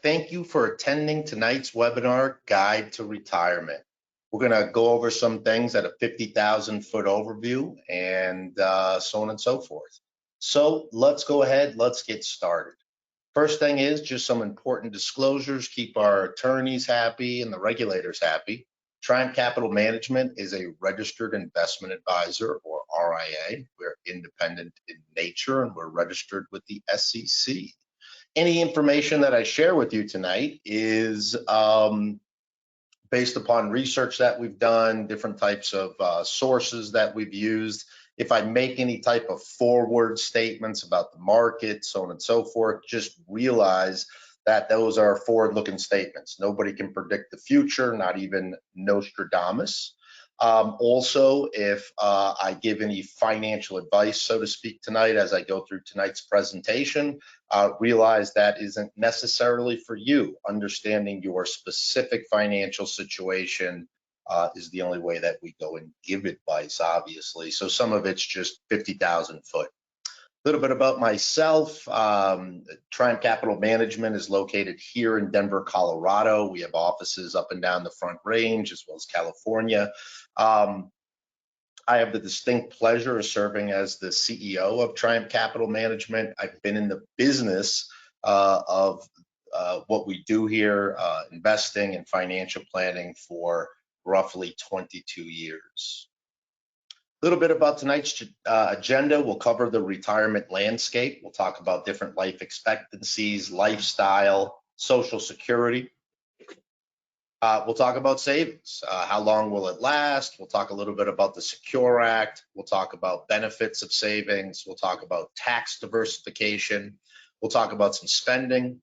Thank you for attending tonight's webinar, Guide to Retirement. We're going to go over some things at a 50,000-foot overview and so on and so forth. So let's go ahead, let's get started. First thing is just some important disclosures, keep our attorneys happy and the regulators happy. Triumph Capital Management is a registered investment advisor, or RIA. We're independent in nature and we're registered with the SEC. Any information that I share with you tonight is based upon research that we've done, different types of sources that we've used. If I make any type of forward statements about the market, so on and so forth, just realize that those are forward-looking statements. Nobody can predict the future, not even Nostradamus. Also, if I give any financial advice, so to speak, tonight as I go through tonight's presentation, realize that isn't necessarily for you. Understanding your specific financial situation is the only way that we go and give advice, obviously. So some of it's just 50,000 foot. A little bit about myself. Triumph Capital Management is located here in Denver, Colorado. We have offices up and down the Front Range as well as California. I have the distinct pleasure of serving as the CEO of Triumph Capital Management. I've been in the business of what we do here, investing and financial planning, for roughly 22 years. A little bit about tonight's agenda. We'll cover the retirement landscape. We'll talk about different life expectancies, lifestyle, Social Security. We'll talk about savings. How long will it last? We'll talk a little bit about the Secure Act. We'll talk about benefits of savings. We'll talk about tax diversification. We'll talk about some spending.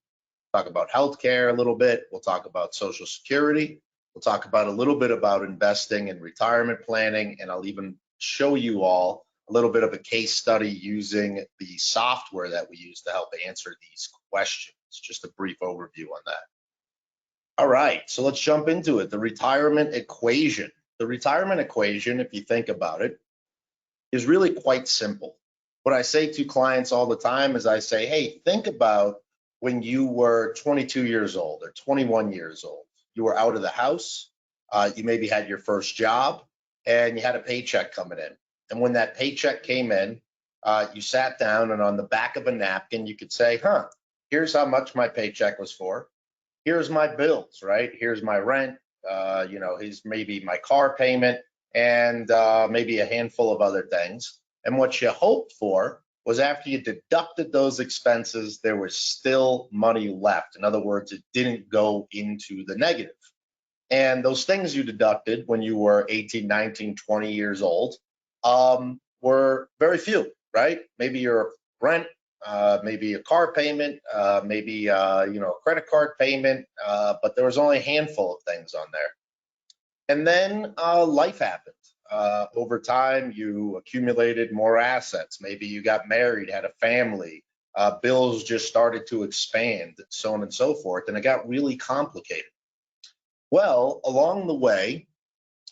Talk about healthcare a little bit. We'll talk about Social Security. We'll talk about a little bit about investing and retirement planning, and I'll even show you all a little bit of a case study using the software that we use to help answer these questions. Just a brief overview on that. All right, so let's jump into it. The retirement equation. The retirement equation, if you think about it, is really quite simple. What I say to clients all the time is I say, hey, think about when you were 22 years old or 21 years old. You were out of the house, you maybe had your first job, and you had a paycheck coming in. And when that paycheck came in, you sat down, and on the back of a napkin, you could say, here's how much my paycheck was for. Here's my bills, right? Here's my rent, here's maybe my car payment, and maybe a handful of other things. And what you hoped for was after you deducted those expenses, there was still money left. In other words, it didn't go into the negative. And those things you deducted when you were 18, 19, 20 years old were very few, right? Maybe your rent, maybe a car payment, maybe a credit card payment, but there was only a handful of things on there. And then life happened. Over time, you accumulated more assets. Maybe you got married, had a family, bills just started to expand, so on and so forth, and it got really complicated. Well, along the way,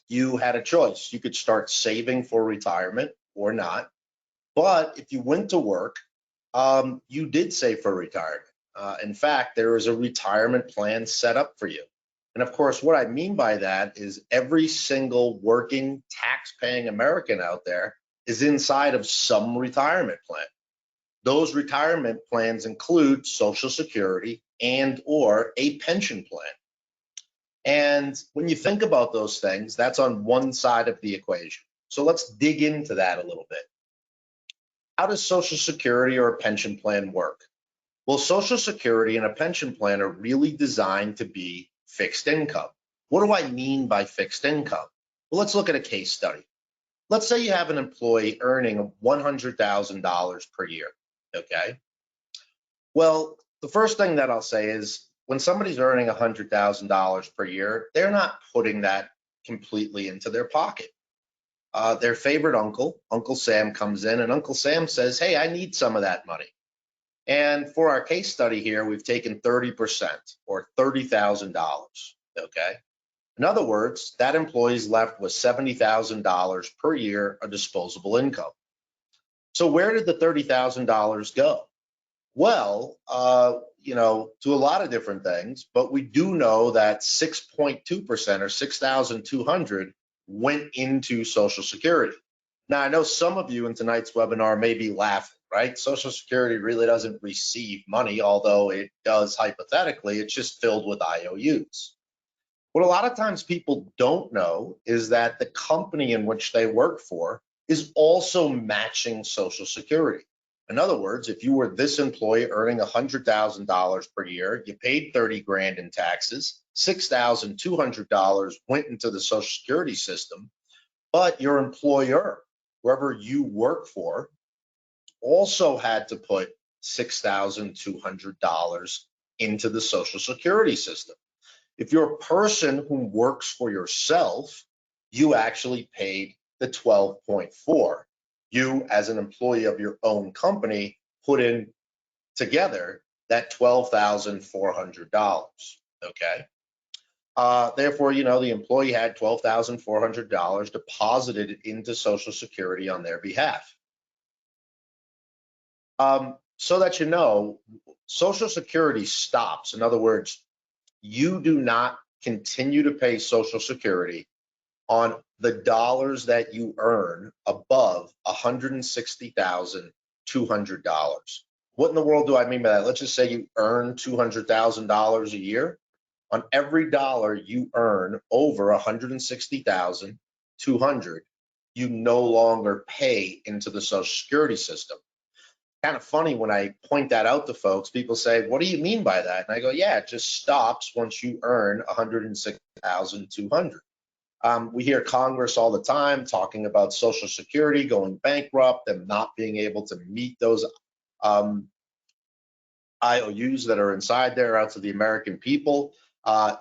you had a choice. You could start saving for retirement or not. But if you went to work, you did save for retirement. In fact, there is a retirement plan set up for you. And of course, what I mean by that is every single working, tax-paying American out there is inside of some retirement plan. Those retirement plans include Social Security and or a pension plan. And when you think about those things, that's on one side of the equation. So let's dig into that a little bit. How does Social Security or a pension plan work? Well, Social Security and a pension plan are really designed to be fixed income. What do I mean by fixed income? Well, let's look at a case study. Let's say you have an employee earning $100,000 per year, okay? Well, the first thing that I'll say is when somebody's earning $100,000 per year, they're not putting that completely into their pocket. Their favorite uncle, Uncle Sam, comes in, and Uncle Sam says, hey, I need some of that money. And for our case study here, we've taken 30% or $30,000, okay? In other words, that employee's left with $70,000 per year of disposable income. So where did the $30,000 go? Well, to a lot of different things, but we do know that 6.2% or 6,200 went into Social Security. Now, I know some of you in tonight's webinar may be laughing, right? Social Security really doesn't receive money, although it does hypothetically. It's just filled with IOUs. What a lot of times people don't know is that the company in which they work for is also matching Social Security. In other words, if you were this employee earning $100,000 per year, you paid 30 grand in taxes, $6,200 went into the Social Security system, but your employer, whoever you work for, also had to put $6,200 into the Social Security system. If you're a person who works for yourself, you actually paid the 12.4. You, as an employee of your own company, put in together that $12,400. Okay. Therefore, the employee had $12,400 deposited into Social Security on their behalf. So that Social Security stops. In other words, you do not continue to pay Social Security on the dollars that you earn above $160,200. What in the world do I mean by that? Let's just say you earn $200,000 a year. On every dollar you earn over $160,200, you no longer pay into the Social Security system. Kind of funny when I point that out to folks. People say, "What do you mean by that?" And I go, "Yeah, it just stops once you earn $160,200." We hear Congress all the time talking about Social Security going bankrupt, them not being able to meet those IOUs that are inside there out to the American people.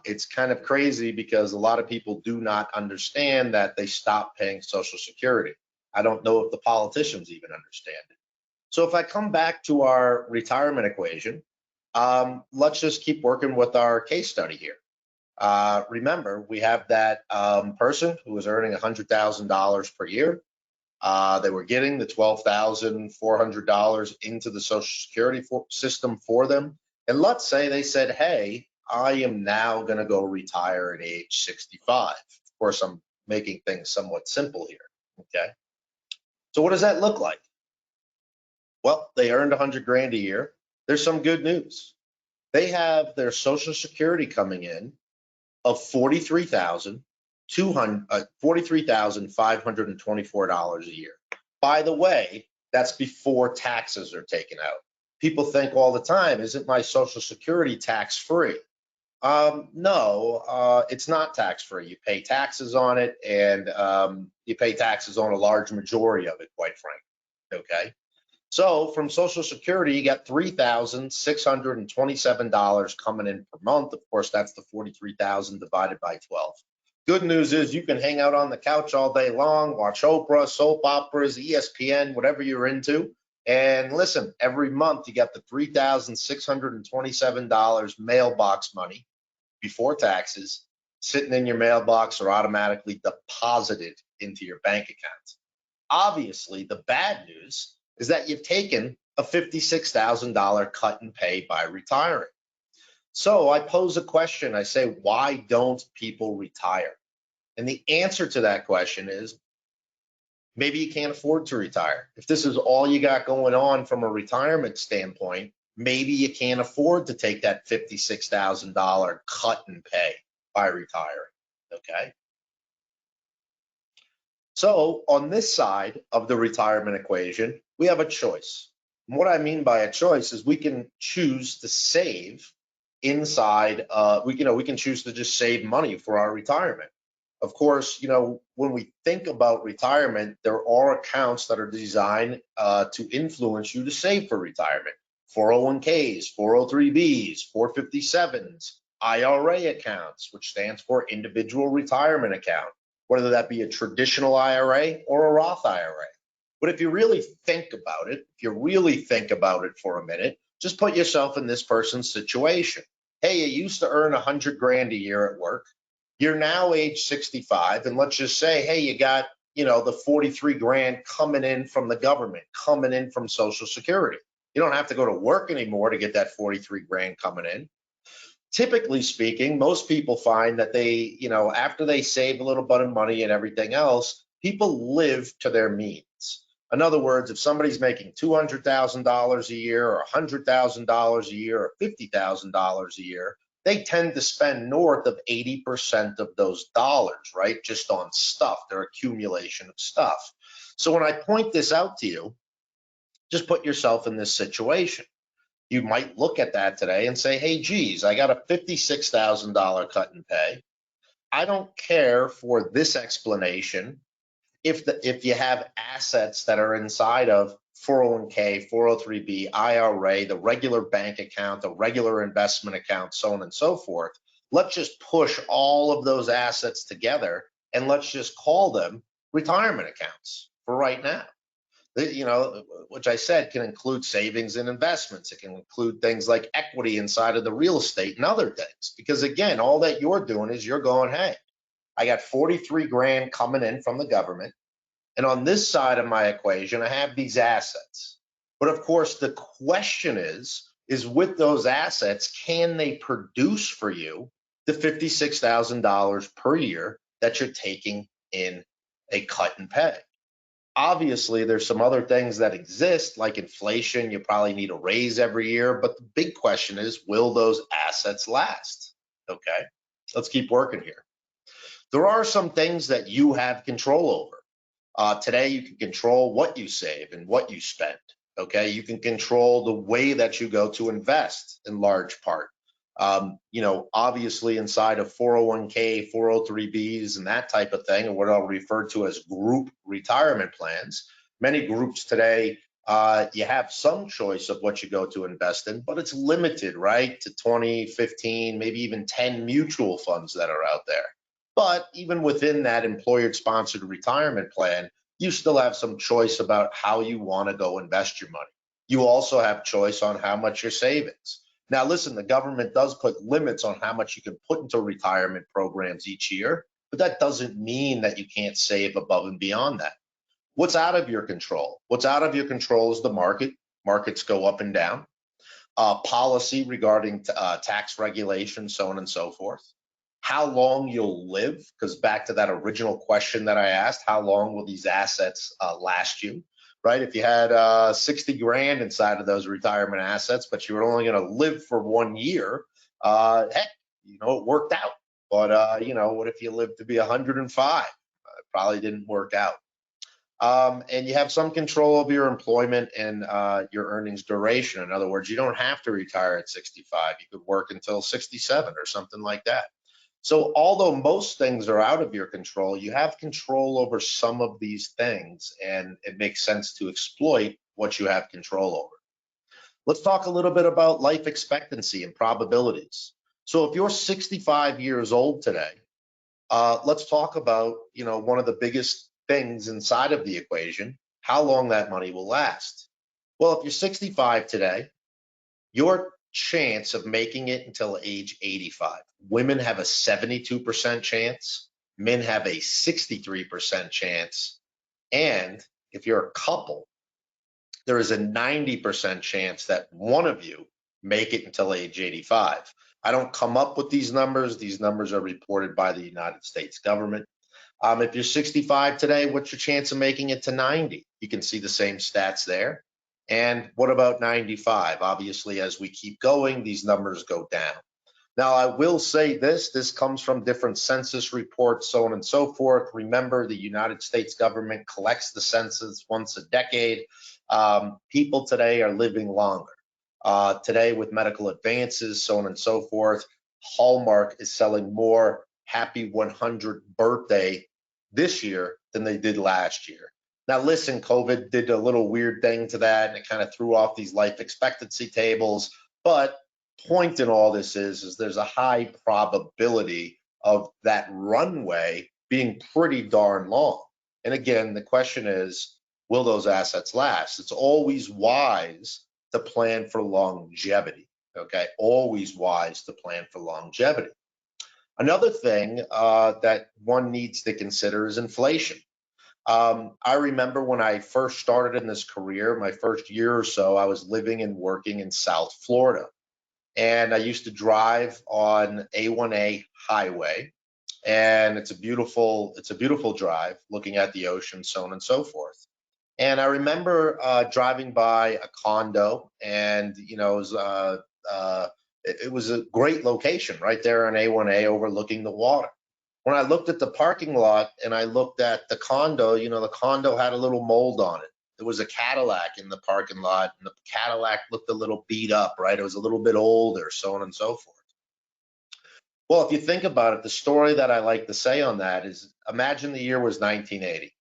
It's kind of crazy because a lot of people do not understand that they stopped paying Social Security. I don't know if the politicians even understand it. So if I come back to our retirement equation, let's just keep working with our case study here. Remember, we have that person who was earning $100,000 per year. They were getting the $12,400 into the Social Security system for them. And let's say they said, "Hey, I am now going to go retire at age 65. Of course, I'm making things somewhat simple here. Okay. So what does that look like? Well, they earned 100 grand a year. There's some good news. They have their Social Security coming in of $43,524 a year. By the way, that's before taxes are taken out. People think all the time, "Isn't my Social Security tax free?" No, it's not tax free. You pay taxes on it, and you pay taxes on a large majority of it, quite frankly. Okay. So from Social Security, you got $3,627 coming in per month. Of course, that's the 43,000 divided by 12. Good news is you can hang out on the couch all day long, watch Oprah, soap operas, ESPN, whatever you're into. And listen, every month you got the $3,627 mailbox money before taxes sitting in your mailbox or automatically deposited into your bank account. Obviously, the bad news is that you've taken a $56,000 cut in pay by retiring. So I pose a question. I say, why don't people retire? And the answer to that question is maybe you can't afford to retire. If this is all you got going on from a retirement standpoint, maybe you can't afford to take that $56,000 cut in pay by retiring. Okay. So on this side of the retirement equation, we have a choice. And what I mean by a choice is we can choose to save inside, we can choose to just save money for our retirement. Of course, when we think about retirement, there are accounts that are designed to influence you to save for retirement. 401ks, 403bs, 457s, IRA accounts, which stands for individual retirement account, whether that be a traditional IRA or a Roth IRA. But if you really think about it, for a minute, just put yourself in this person's situation. Hey, you used to earn 100 grand a year at work. You're now age 65, and let's just say, hey, you got, the 43 grand coming in from the government, coming in from Social Security. You don't have to go to work anymore to get that 43 grand coming in. Typically speaking, most people find that they, after they save a little bit of money and everything else, people live to their means. In other words, if somebody's making $200,000 a year or $100,000 a year or $50,000 a year, they tend to spend north of 80% of those dollars, right? Just on stuff, their accumulation of stuff. So when I point this out to you, just put yourself in this situation. You might look at that today and say, hey, geez, I got a $56,000 cut in pay. I don't care for this explanation if you have assets that are inside of 401k, 403b, IRA, the regular bank account, the regular investment account, so on and so forth. Let's just push all of those assets together and let's just call them retirement accounts for right now. Which I said can include savings and investments. It can include things like equity inside of the real estate and other things. Because again, all that you're doing is you're going, hey, I got 43 grand coming in from the government. And on this side of my equation, I have these assets. But of course, the question is with those assets, can they produce for you the $56,000 per year that you're taking in a cut in pay? Obviously, there's some other things that exist, like inflation. You probably need a raise every year. But the big question is, will those assets last? Okay, let's keep working here. There are some things that you have control over. Today, you can control what you save and what you spend. Okay, you can control the way that you go to invest in large part. Obviously inside of 401k, 403bs and that type of thing, and what I'll refer to as group retirement plans. Many groups today, you have some choice of what you go to invest in, but it's limited, right? To 20, 15, maybe even 10 mutual funds that are out there. But even within that employer-sponsored retirement plan, you still have some choice about how you want to go invest your money. You also have choice on how much your savings. Now, listen, the government does put limits on how much you can put into retirement programs each year, but that doesn't mean that you can't save above and beyond that. What's out of your control? What's out of your control is the market. Markets go up and down. Policy regarding tax regulation, so on and so forth. How long you'll live, because back to that original question that I asked, how long will these assets last you? Right? If you had 60 grand inside of those retirement assets, but you were only going to live for 1 year, heck, it worked out. But, what if you lived to be 105? It probably didn't work out. And you have some control over your employment and your earnings duration. In other words, you don't have to retire at 65. You could work until 67 or something like that. So although most things are out of your control, you have control over some of these things, and it makes sense to exploit what you have control over. Let's talk a little bit about life expectancy and probabilities. So if you're 65 years old today, let's talk about, one of the biggest things inside of the equation, how long that money will last. Well, if you're 65 today, your chance of making it until age 85. Women have a 72% chance, men have a 63% chance, and if you're a couple, there is a 90% chance that one of you make it until age 85. I don't come up with these numbers. These numbers are reported by the United States government. If you're 65 today, what's your chance of making it to 90? You can see the same stats there. And what about 95? Obviously, as we keep going, these numbers go down. Now, I will say this comes from different census reports, so on and so forth. Remember, the United States government collects the census once a decade. People today are living longer. Today, with medical advances, so on and so forth, Hallmark is selling more Happy 100th birthday this year than they did last year. Now, listen, COVID did a little weird thing to that, and it kind of threw off these life expectancy tables. But point in all this is there's a high probability of that runway being pretty darn long. And again, the question is, will those assets last? It's always wise to plan for longevity, okay? Always wise to plan for longevity. Another thing that one needs to consider is inflation. I remember when I first started in this career, my first year or so, I was living and working in South Florida. And I used to drive on A1A highway. And it's a beautiful drive looking at the ocean, so on and so forth. And I remember driving by a condo, and it was a great location right there on A1A overlooking the water. When I looked at the parking lot and I looked at the condo, the condo had a little mold on it. There was a Cadillac in the parking lot, and the Cadillac looked a little beat up, right? It was a little bit older, so on and so forth. Well, if you think about it, the story that I like to say on that is, imagine the year was 1980.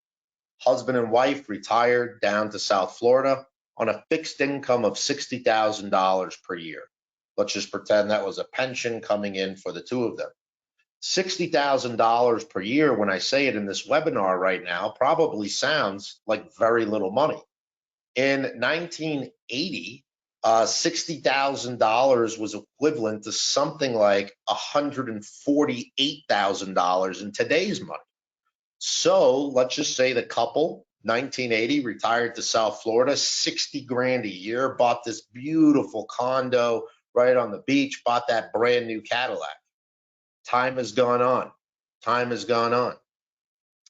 Husband and wife retired down to South Florida on a fixed income of $60,000 per year. Let's just pretend that was a pension coming in for the two of them. $60,000 per year, when I say it in this webinar right now, probably sounds like very little money. In 1980, $60,000 was equivalent to something like $148,000 in today's money. So let's just say the couple, 1980, retired to South Florida, 60 grand a year, bought this beautiful condo right on the beach, bought that brand new Cadillac. Time has gone on. Time has gone on.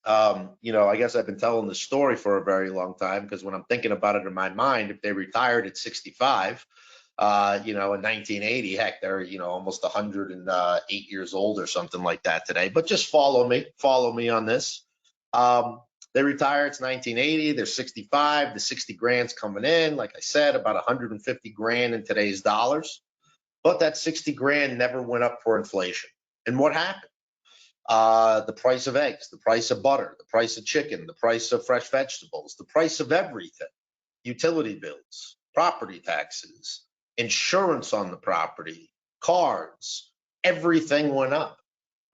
I guess I've been telling this story for a very long time, because when I'm thinking about it in my mind, if they retired at 65, in 1980, heck, they're, almost 108 years old or something like that today. But just follow me on this. They retire, it's 1980, they're 65, the 60 grand's coming in, like I said, about 150 grand in today's dollars. But that 60 grand never went up for inflation. And what happened? The price of eggs, the price of butter, the price of chicken, the price of fresh vegetables, the price of everything, utility bills, property taxes, insurance on the property, cars, everything went up.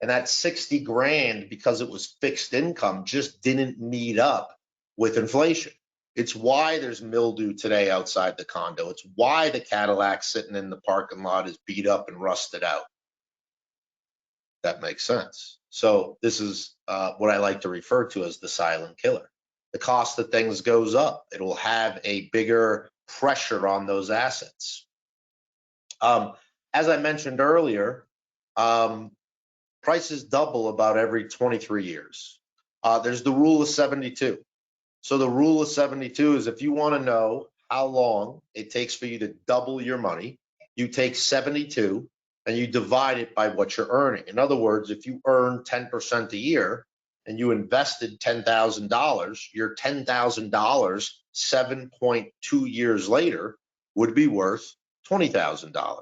And that 60 grand, because it was fixed income, just didn't meet up with inflation. It's why there's mildew today outside the condo. It's why the Cadillac sitting in the parking lot is beat up and rusted out. That makes sense. So this is what I like to refer to as the silent killer. The cost of things goes up. It will have a bigger pressure on those assets. As I mentioned earlier, prices double about every 23 years. There's the rule of 72. So the rule of 72 is, if you want to know how long it takes for you to double your money, you take 72 and you divide it by what you're earning. In other words, if you earn 10% a year and you invested $10,000, your $10,000 7.2 years later would be worth $20,000.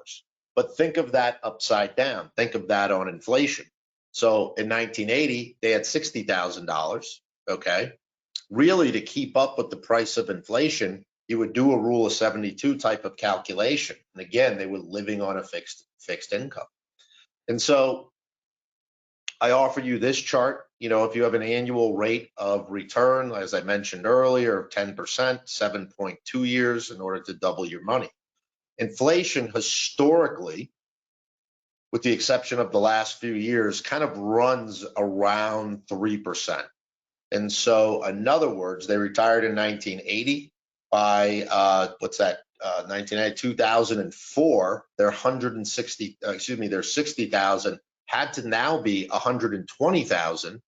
But think of that upside down. Think of that on inflation. So in 1980, they had $60,000. Okay. Really, to keep up with the price of inflation, you would do a rule of 72 type of calculation. And again, they were living on a fixed income. And so I offer you this chart. If you have an annual rate of return, as I mentioned earlier, of 10%, 7.2 years in order to double your money. Inflation historically, with the exception of the last few years, kind of runs around 3%. And so, in other words, they retired in 1980. By 2004, their 60,000 had to now be 120,000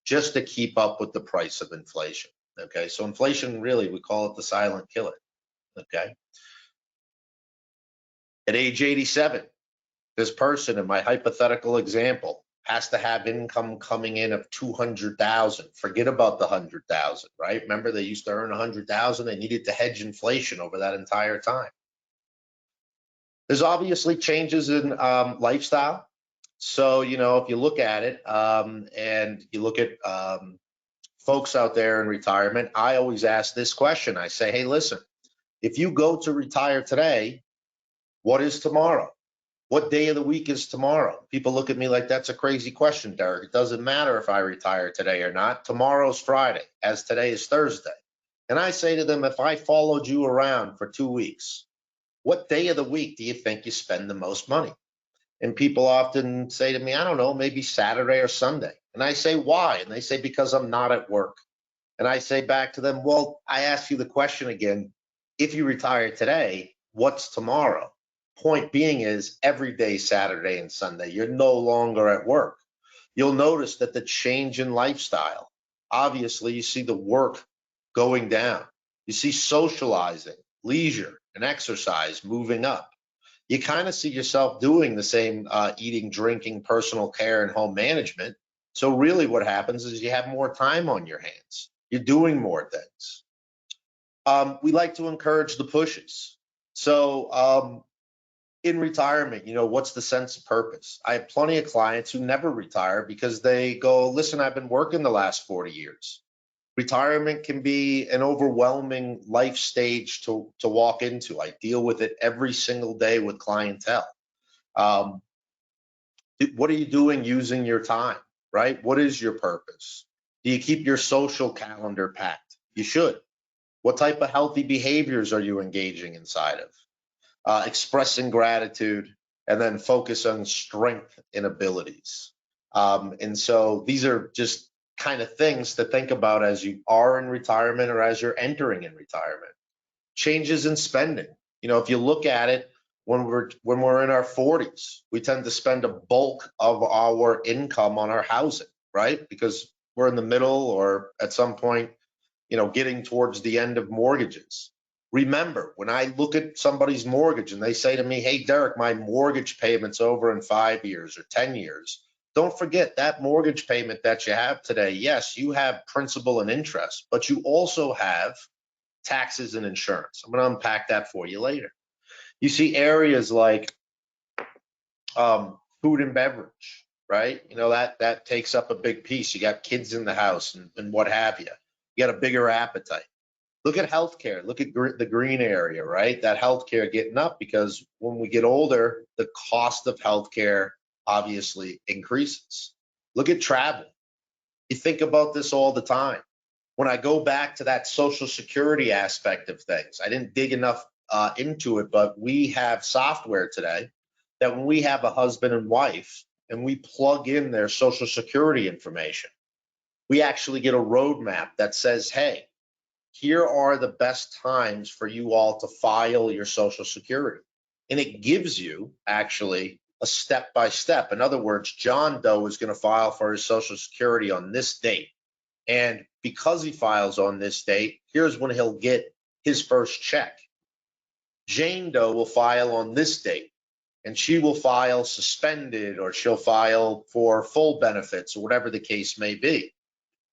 just to keep up with the price of inflation. Okay, so inflation, really, we call it the silent killer. Okay, at age 87, this person in my hypothetical example has to have income coming in of 200,000. Forget about the 100,000, right? Remember, they used to earn 100,000. They needed to hedge inflation over that entire time. There's obviously changes in lifestyle. So, if you look at it and you look at folks out there in retirement, I always ask this question. I say, hey, listen, if you go to retire today, what is tomorrow? What day of the week is tomorrow? People look at me like, that's a crazy question, Derek. It doesn't matter if I retire today or not. Tomorrow's Friday, as today is Thursday. And I say to them, if I followed you around for 2 weeks, what day of the week do you think you spend the most money? And people often say to me, I don't know, maybe Saturday or Sunday. And I say, why? And they say, because I'm not at work. And I say back to them, well, I ask you the question again, if you retire today, what's tomorrow? Point being is every day, Saturday and Sunday, you're no longer at work. You'll notice that the change in lifestyle, obviously, you see the work going down. You see socializing, leisure, and exercise moving up. You kind of see yourself doing the same eating, drinking, personal care, and home management. So, really, what happens is you have more time on your hands. You're doing more things. We like to encourage the pushes. So, in retirement, what's the sense of purpose? I have plenty of clients who never retire because they go, listen, I've been working the last 40 years. Retirement can be an overwhelming life stage to walk into. I deal with it every single day with clientele. Um, what are you doing using your time, right? What is your purpose? Do you keep your social calendar packed? You should. What type of healthy behaviors are you engaging inside of? Expressing gratitude, and then focus on strength and abilities. And so these are just kind of things to think about as you are in retirement or as you're entering in retirement. Changes in spending. If you look at it, when we're in our 40s, we tend to spend a bulk of our income on our housing, right? Because we're in the middle or at some point, getting towards the end of mortgages. Remember, when I look at somebody's mortgage and they say to me, hey, Derek, my mortgage payment's over in 5 years or 10 years, don't forget that mortgage payment that you have today. Yes, you have principal and interest, but you also have taxes and insurance. I'm going to unpack that for you later. You see areas like food and beverage, right? That takes up a big piece. You got kids in the house and what have you. You got a bigger appetite. Look at healthcare. Look at the green area, right? That healthcare getting up because when we get older, the cost of healthcare obviously increases. Look at travel. You think about this all the time. When I go back to that Social Security aspect of things, I didn't dig enough into it, but we have software today that when we have a husband and wife and we plug in their Social Security information, we actually get a roadmap that says, hey, here are the best times for you all to file your Social Security. And it gives you actually a step by step. In other words, John Doe is going to file for his Social Security on this date. And because he files on this date, here's when he'll get his first check. Jane Doe will file on this date, and she will file suspended or she'll file for full benefits or whatever the case may be.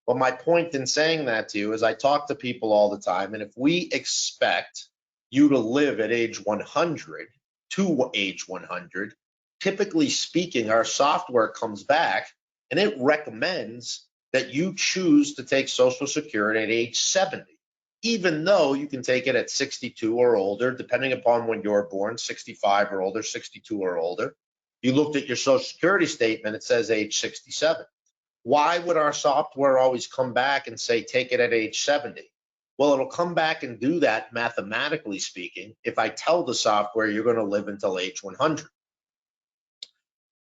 But my point in saying that to you is I talk to people all the time, and if we expect you to live at age 100 to age 100, typically speaking, our software comes back and it recommends that you choose to take Social Security at age 70, even though you can take it at 62 or older, depending upon when you're born, 65 or older, 62 or older. You looked at your Social Security statement, it says age 67. Why would our software always come back and say, take it at age 70? Well, it'll come back and do that mathematically speaking if I tell the software you're going to live until age 100.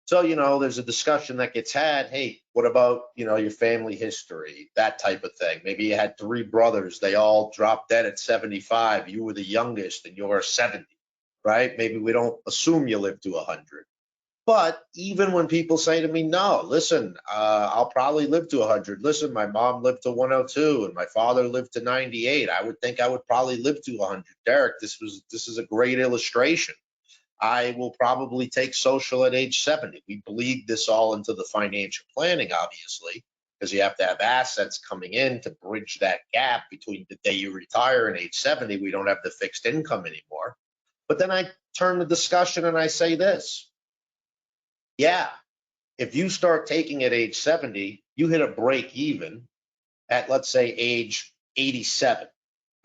So, there's a discussion that gets had. Hey, what about, your family history, that type of thing? Maybe you had 3 brothers. They all dropped dead at 75. You were the youngest and you're 70, right? Maybe we don't assume you live to 100. But even when people say to me, no, listen, I'll probably live to 100. Listen, my mom lived to 102 and my father lived to 98. I would think I would probably live to 100. Derek, this is a great illustration. I will probably take social at age 70. We bleed this all into the financial planning, obviously, because you have to have assets coming in to bridge that gap between the day you retire and age 70. We don't have the fixed income anymore. But then I turn the discussion and I say this. Yeah, if you start taking at age 70, you hit a break even at, let's say, age 87.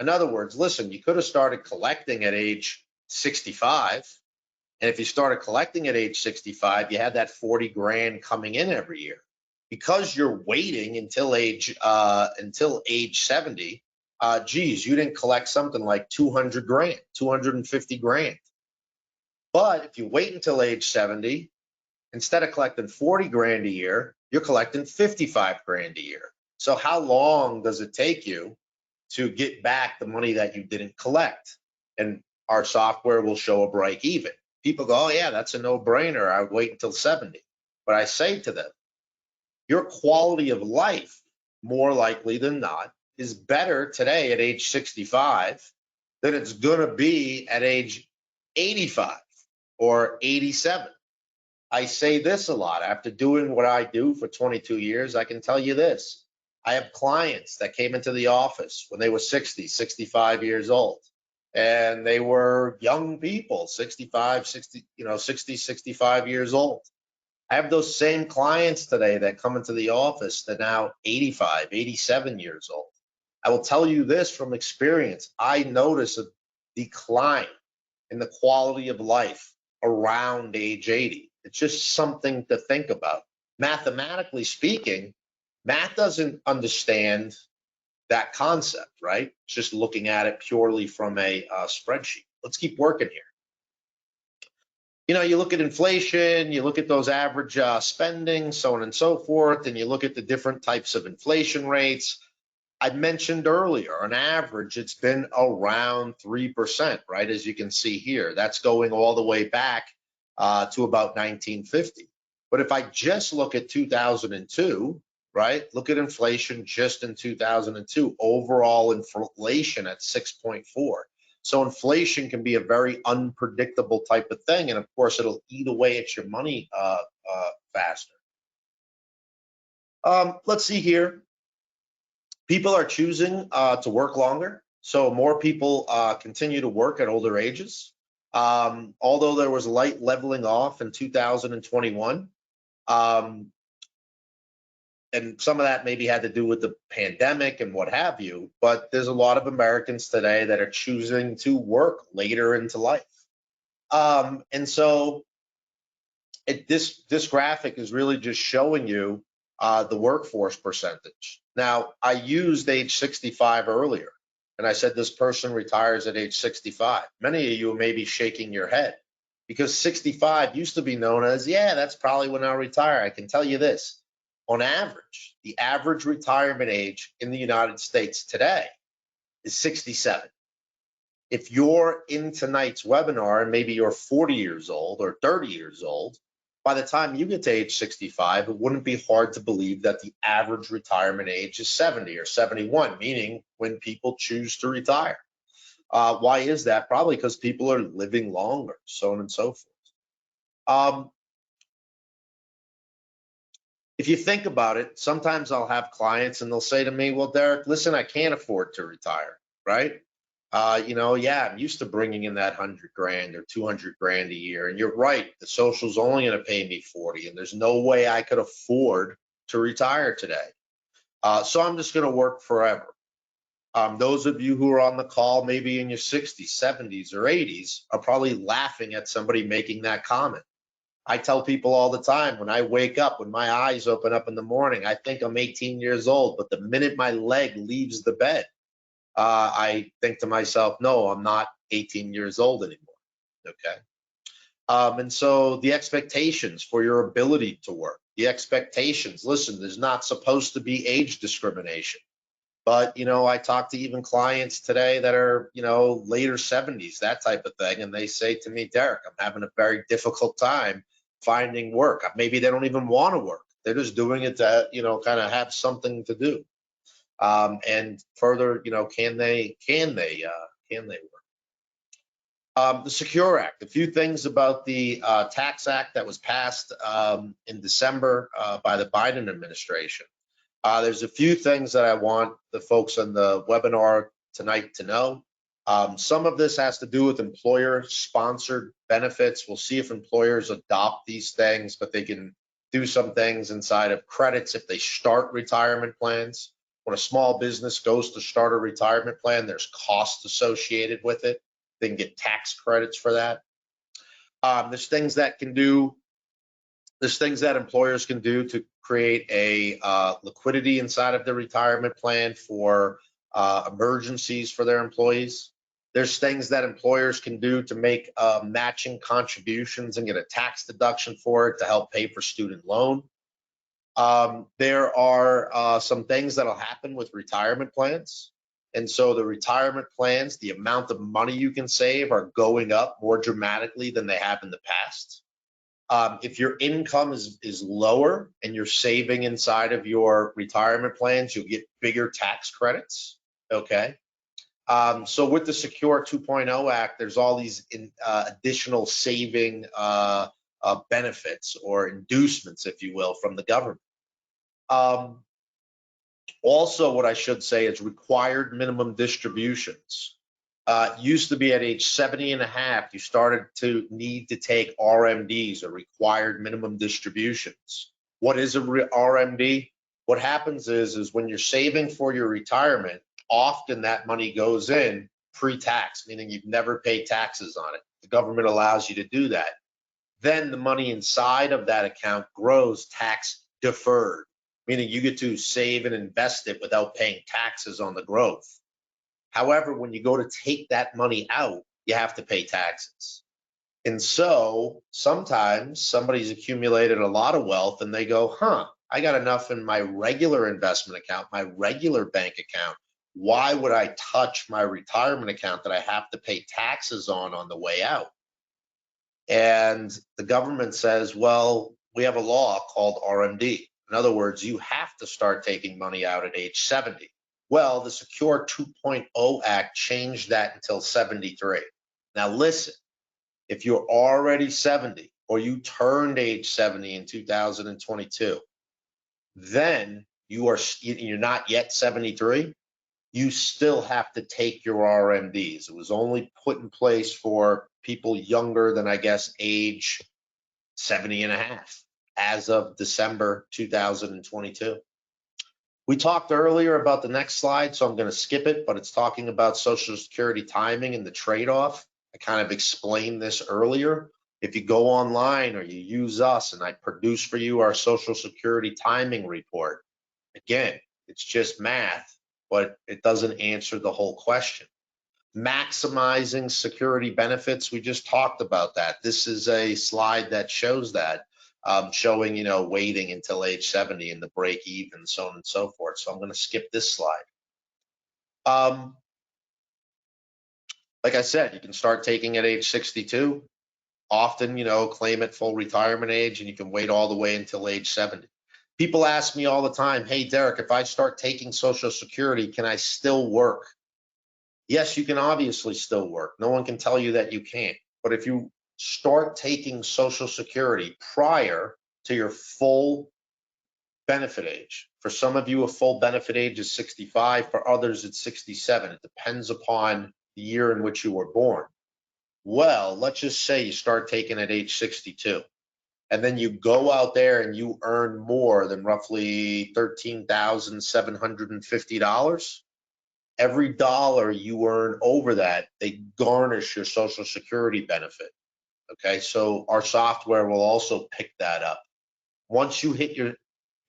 In other words, listen, you could have started collecting at age 65. And if you started collecting at age 65, you had that 40 grand coming in every year. Because you're waiting until age 70, geez, you didn't collect something like 200 grand, 250 grand. But if you wait until age 70, instead of collecting 40 grand a year, you're collecting 55 grand a year. So how long does it take you to get back the money that you didn't collect? And our software will show a break even. People go, oh yeah, that's a no-brainer. I wait until 70. But I say to them, your quality of life, more likely than not, is better today at age 65 than it's going to be at age 85 or 87. I say this a lot. After doing what I do for 22 years, I can tell you this. I have clients that came into the office when they were 60, 65 years old, and they were young people, 65, 60, 60, 65 years old. I have those same clients today that come into the office that now 85, 87 years old. I will tell you this from experience. I notice a decline in the quality of life around age 80. It's just something to think about. Mathematically speaking, math doesn't understand that concept, right? It's just looking at it purely from a spreadsheet. Let's keep working here. You look at inflation, you look at those average spending, so on and so forth, and you look at the different types of inflation rates. I mentioned earlier, on average, it's been around 3%, right? As you can see here, that's going all the way back to about 1950. But if I just look at 2002, right, look at inflation just in 2002, overall inflation at 6.4. So inflation can be a very unpredictable type of thing. And of course, it'll eat away at your money faster. Let's see here. People are choosing to work longer. So more people continue to work at older ages. Although there was light leveling off in 2021, and some of that maybe had to do with the pandemic and what have you, but there's a lot of Americans today that are choosing to work later into life. And so this graphic is really just showing you the workforce percentage. Now, I used age 65 earlier, and I said this person retires at age 65. Many of you may be shaking your head because 65 used to be known as, yeah, that's probably when I'll retire. I can tell you this. On average, the average retirement age in the United States today is 67. If you're in tonight's webinar and maybe you're 40 years old or 30 years old, by the time you get to age 65, it wouldn't be hard to believe that the average retirement age is 70 or 71, meaning when people choose to retire. Why is that? Probably because people are living longer, so on and so forth. If you think about it, sometimes I'll have clients and they'll say to me, well, Derek, listen, I can't afford to retire, right? Yeah, I'm used to bringing in that 100 grand or 200 grand a year. And you're right, the social's only going to pay me 40, and there's no way I could afford to retire today. So I'm just going to work forever. Those of you who are on the call, maybe in your 60s, 70s, or 80s, are probably laughing at somebody making that comment. I tell people all the time, when I wake up, when my eyes open up in the morning, I think I'm 18 years old, but the minute my leg leaves the bed, I think to myself, no, I'm not 18 years old anymore, okay? And so the expectations for your ability to work, the expectations, listen, there's not supposed to be age discrimination. But, I talk to even clients today that are, later 70s, that type of thing. And they say to me, Derek, I'm having a very difficult time finding work. Maybe they don't even want to work. They're just doing it to, kind of have something to do. And further, can they work? The Secure Act, a few things about the Tax Act that was passed in December by the Biden administration. There's a few things that I want the folks on the webinar tonight to know. Some of this has to do with employer-sponsored benefits. We'll see if employers adopt these things, but they can do some things inside of credits if they start retirement plans. When a small business goes to start a retirement plan, there's costs associated with it. They can get tax credits for that. There's things that employers can do to create a liquidity inside of their retirement plan for emergencies for their employees. There's things that employers can do to make matching contributions and get a tax deduction for it to help pay for student loan. There are some things that'll happen with retirement plans. And so the retirement plans, the amount of money you can save are going up more dramatically than they have in the past. If your income is lower and you're saving inside of your retirement plans, you'll get bigger tax credits. Okay. So with the Secure 2.0 Act, there's all these additional saving benefits or inducements, if you will, from the government. Also, what I should say is required minimum distributions. Used to be at age 70 and a half, you started to need to take RMDs or required minimum distributions. What is a RMD? What happens is when you're saving for your retirement, often that money goes in pre-tax, meaning you've never paid taxes on it. The government allows you to do that. Then the money inside of that account grows tax deferred, meaning you get to save and invest it without paying taxes on the growth. However, when you go to take that money out, you have to pay taxes. And so sometimes somebody's accumulated a lot of wealth and they go, I got enough in my regular investment account, my regular bank account. Why would I touch my retirement account that I have to pay taxes on the way out? And the government says, well, we have a law called RMD. In other words, you have to start taking money out at age 70. Well, the Secure 2.0 Act changed that until 73. Now listen, if you're already 70 or you turned age 70 in 2022, then you're not yet 73, you still have to take your RMDs. It was only put in place for people younger than, I guess, age 70 and a half as of December 2022. We talked earlier about the next slide, so I'm going to skip it, but it's talking about Social Security timing and the trade-off. I kind of explained this earlier. If you go online or you use us and I produce for you our Social Security timing report, again, it's just math, but it doesn't answer the whole question. Maximizing security benefits, we just talked about that. This is a slide that shows that, showing, waiting until age 70 and the break even, so on and so forth. So I'm going to skip this slide. Like I said, you can start taking at age 62. Often, claim at full retirement age, and you can wait all the way until age 70. People ask me all the time, hey, Derek, if I start taking Social Security, can I still work? Yes, you can obviously still work. No one can tell you that you can't. But if you start taking Social Security prior to your full benefit age, for some of you, a full benefit age is 65. For others, it's 67. It depends upon the year in which you were born. Well, let's just say you start taking at age 62. And then you go out there and you earn more than roughly $13,750. Every dollar you earn over that, they garnish your Social Security benefit. Okay, so our software will also pick that up. Once you hit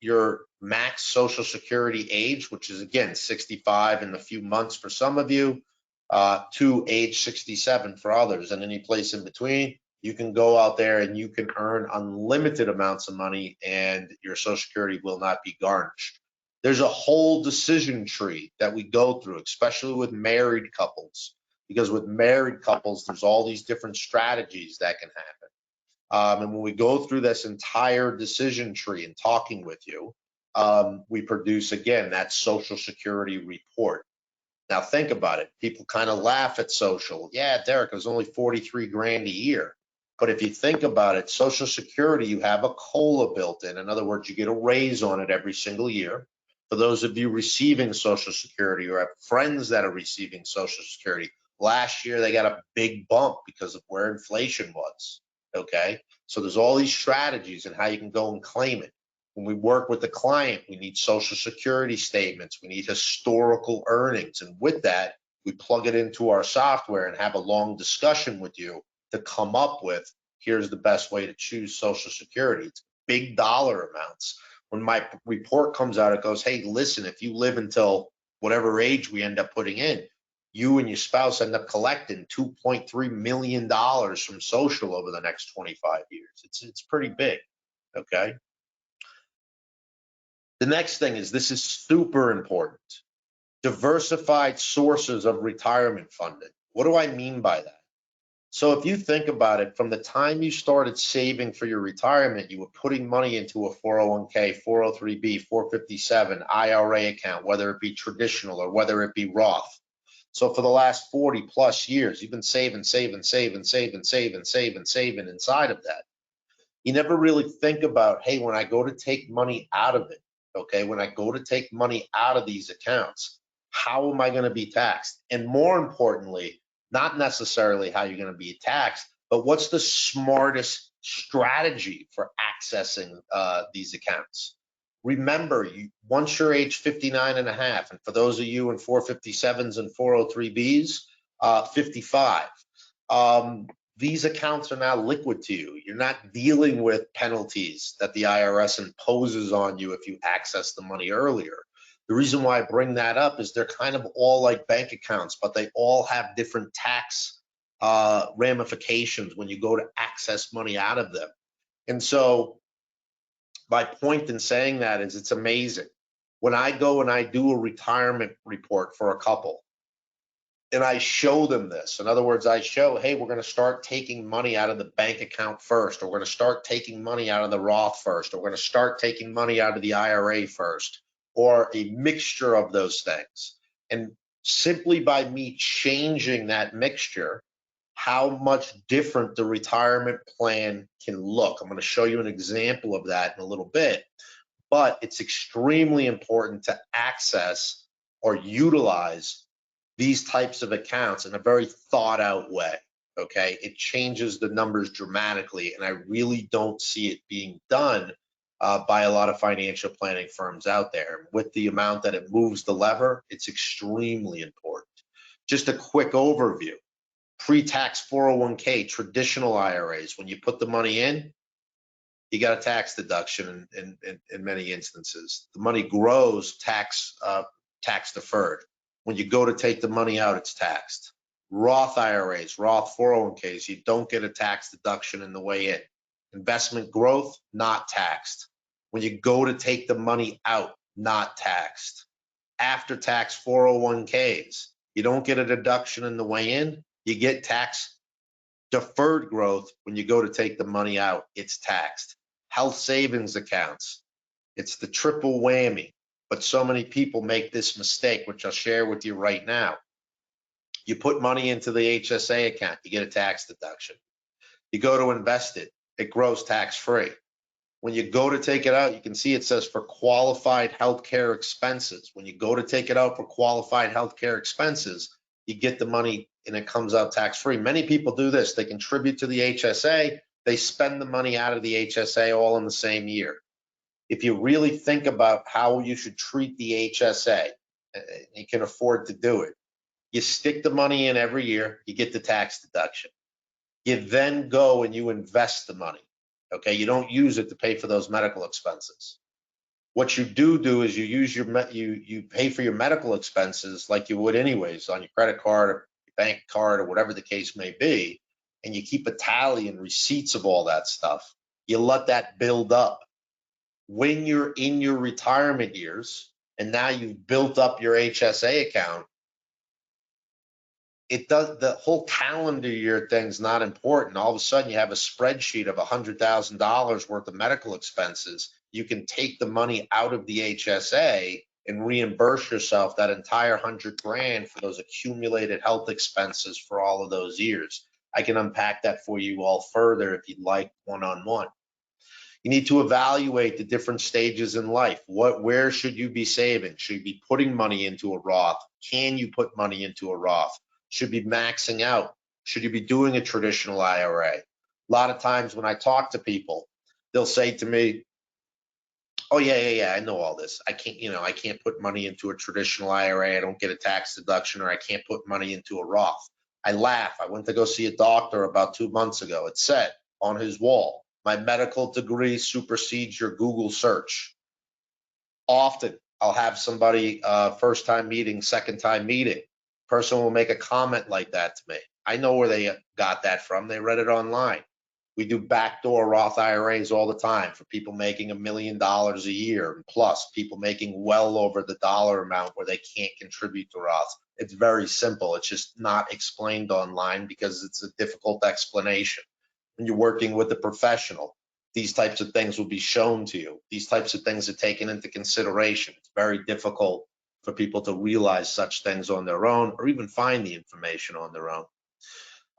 your max Social Security age, which is again 65 in a few months for some of you, to age 67 for others, and any place in between, you can go out there and you can earn unlimited amounts of money and your Social Security will not be garnished. There's a whole decision tree that we go through, especially with married couples, because with married couples, there's all these different strategies that can happen. And when we go through this entire decision tree and talking with you, we produce, again, that Social Security report. Now think about it. People kind of laugh at social. Yeah, Derek, it was only 43 grand a year. But if you think about it, Social Security, you have a COLA built in. In other words, you get a raise on it every single year. For those of you receiving Social Security or have friends that are receiving Social Security, last year they got a big bump because of where inflation was. Okay, so there's all these strategies and how you can go and claim it. When we work with the client, we need Social Security statements, we need historical earnings, and with that, we plug it into our software and have a long discussion with you to come up with, here's the best way to choose Social Security. It's big dollar amounts. When my report comes out, it goes, hey, listen, if you live until whatever age we end up putting in, you and your spouse end up collecting $2.3 million from social over the next 25 years. It's pretty big, okay? The next thing is, this is super important. Diversified sources of retirement funding. What do I mean by that? So if you think about it, from the time you started saving for your retirement, you were putting money into a 401k, 403b, 457, IRA account, whether it be traditional or whether it be Roth. So for the last 40 plus years, you've been saving inside of that. You never really think about, hey, when I go to take money out of it, okay, when I go to take money out of these accounts, how am I going to be taxed? And more importantly, not necessarily how you're going to be taxed, but what's the smartest strategy for accessing these accounts? Remember, once you're age 59 and a half, and for those of you in 457s and 403Bs, 55, these accounts are now liquid to you. You're not dealing with penalties that the IRS imposes on you if you access the money earlier. The reason why I bring that up is they're kind of all like bank accounts, but they all have different tax ramifications when you go to access money out of them. And so my point in saying that is, it's amazing. When I go and I do a retirement report for a couple, and I show them this. In other words, I show, hey, we're going to start taking money out of the bank account first, or we're going to start taking money out of the Roth first, or we're going to start taking money out of the IRA first, or a mixture of those things. And simply by me changing that mixture, how much different the retirement plan can look. I'm going to show you an example of that in a little bit, but it's extremely important to access or utilize these types of accounts in a very thought out way. Okay, it changes the numbers dramatically, and I really don't see it being done by a lot of financial planning firms out there. With the amount that it moves the lever, it's extremely important. Just a quick overview: pre-tax 401k, traditional IRAs. When you put the money in, you got a tax deduction in many instances. The money grows tax deferred. When you go to take the money out, it's taxed. Roth IRAs, Roth 401ks, you don't get a tax deduction in the way in. Investment growth, not taxed. When you go to take the money out, not taxed. After tax 401ks, you don't get a deduction in the way in, you get tax deferred growth. When you go to take the money out, it's taxed. Health savings accounts, it's the triple whammy. But so many people make this mistake, which I'll share with you right now. You put money into the HSA account, you get a tax deduction. You go to invest it, it grows tax-free. When you go to take it out, you can see it says for qualified healthcare expenses. When you go to take it out for qualified healthcare expenses, you get the money and it comes out tax-free. Many people do this. They contribute to the HSA, they spend the money out of the HSA all in the same year. If you really think about how you should treat the HSA, you can afford to do it. You stick the money in every year, you get the tax deduction. You then go and you invest the money. Okay, you don't use it to pay for those medical expenses. What you do is you use you pay for your medical expenses like you would anyways on your credit card or your bank card or whatever the case may be, and you keep a tally and receipts of all that stuff. You let that build up. When you're in your retirement years and now you've built up your HSA account, it does, the whole calendar year thing's not important. All of a sudden you have a spreadsheet of $100,000 worth of medical expenses. You can take the money out of the HSA and reimburse yourself that entire 100 grand for those accumulated health expenses for all of those years. I can unpack that for you all further if you'd like one-on-one. You need to evaluate the different stages in life. Where should you be saving? Should you be putting money into a Roth? Can you put money into a Roth? Should be maxing out? Should you be doing a traditional IRA? A lot of times when I talk to people, they'll say to me, oh yeah, I know all this. I can't put money into a traditional IRA. I don't get a tax deduction, or I can't put money into a Roth. I laugh. I went to go see a doctor about 2 months ago. It said on his wall, my medical degree supersedes your Google search. Often I'll have somebody first time meeting, second time meeting. Person will make a comment like that to me. I know where they got that from. They read it online. We do backdoor Roth IRAs all the time for people making $1 million a year and plus, people making well over the dollar amount where they can't contribute to Roth. It's very simple. It's just not explained online because it's a difficult explanation. When you're working with a professional, these types of things will be shown to you. These types of things are taken into consideration. It's very difficult for people to realize such things on their own or even find the information on their own.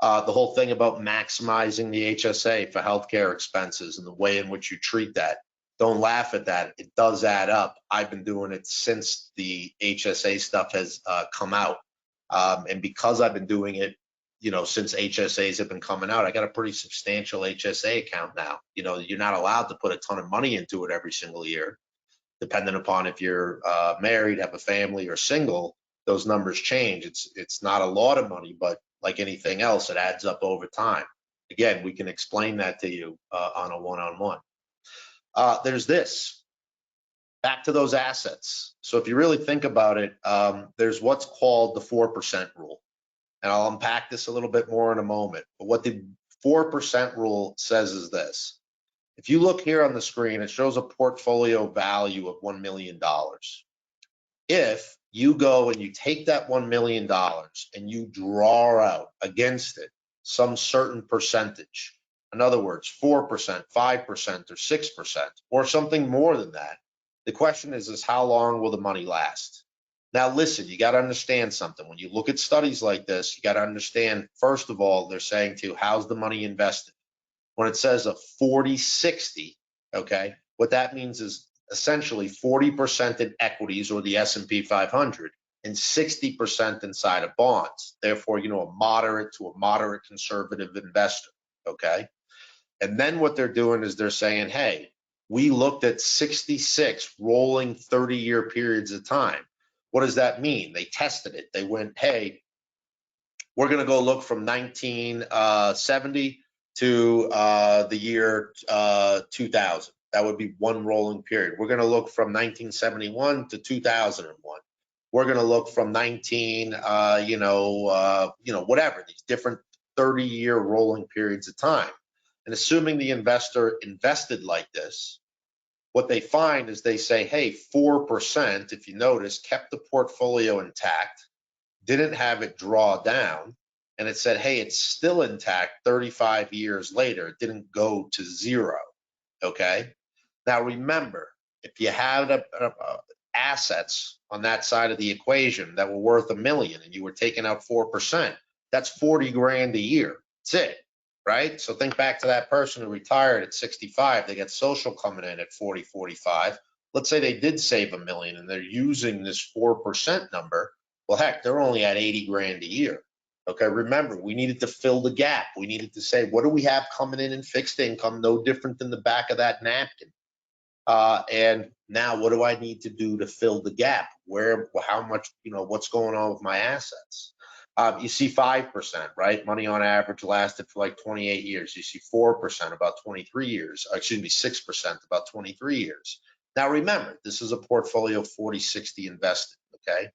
The whole thing about maximizing the HSA for healthcare expenses and the way in which you treat that. Don't laugh at that. It does add up. I've been doing it since the HSA stuff has come out. And because I've been doing it, since HSAs have been coming out, I got a pretty substantial HSA account now. You're not allowed to put a ton of money into it every single year. Depending upon if you're married, have a family, or single, those numbers change. It's not a lot of money, but like anything else, it adds up over time. Again, we can explain that to you on a one-on-one. There's this. Back to those assets. So if you really think about it, there's what's called the 4% rule. And I'll unpack this a little bit more in a moment. But what the 4% rule says is this. If you look here on the screen, it shows a portfolio value of $1 million. If you go and you take that $1 million and you draw out against it some certain percentage, in other words, 4%, 5%, or 6%, or something more than that, the question is how long will the money last? Now, listen, you got to understand something. When you look at studies like this, you got to understand, first of all, they're saying to you, how's the money invested? When it says a 40-60, okay, what that means is essentially 40% in equities or the S&P 500 and 60% inside of bonds. Therefore, a moderate to a moderate conservative investor, okay? And then what they're doing is they're saying, hey, we looked at 66 rolling 30-year periods of time. What does that mean? They tested it. They went, hey, we're going to go look from 1970 to the year 2000. That would be one rolling period. We're going to look from 1971 to 2001. We're going to look from whatever, these different 30-year rolling periods of time. And assuming the investor invested like this, what they find is they say, hey, 4%, if you notice, kept the portfolio intact, didn't have it draw down, and it said, hey, it's still intact 35 years later. It didn't go to zero, okay? Now, remember, if you had assets on that side of the equation that were worth $1 million and you were taking out 4%, that's 40 grand a year. That's it, right? So think back to that person who retired at 65. They got social coming in at 40, 45. Let's say they did save $1 million and they're using this 4% number. Well, heck, they're only at 80 grand a year. Okay, remember, we needed to fill the gap. We needed to say, what do we have coming in fixed income? No different than the back of that napkin. And now what do I need to do to fill the gap? How much, what's going on with my assets? You see 5%, right? Money on average lasted for like 28 years. You see 4%, about 23 years. Excuse me, 6%, about 23 years. Now remember, this is a portfolio 40-60 invested, okay?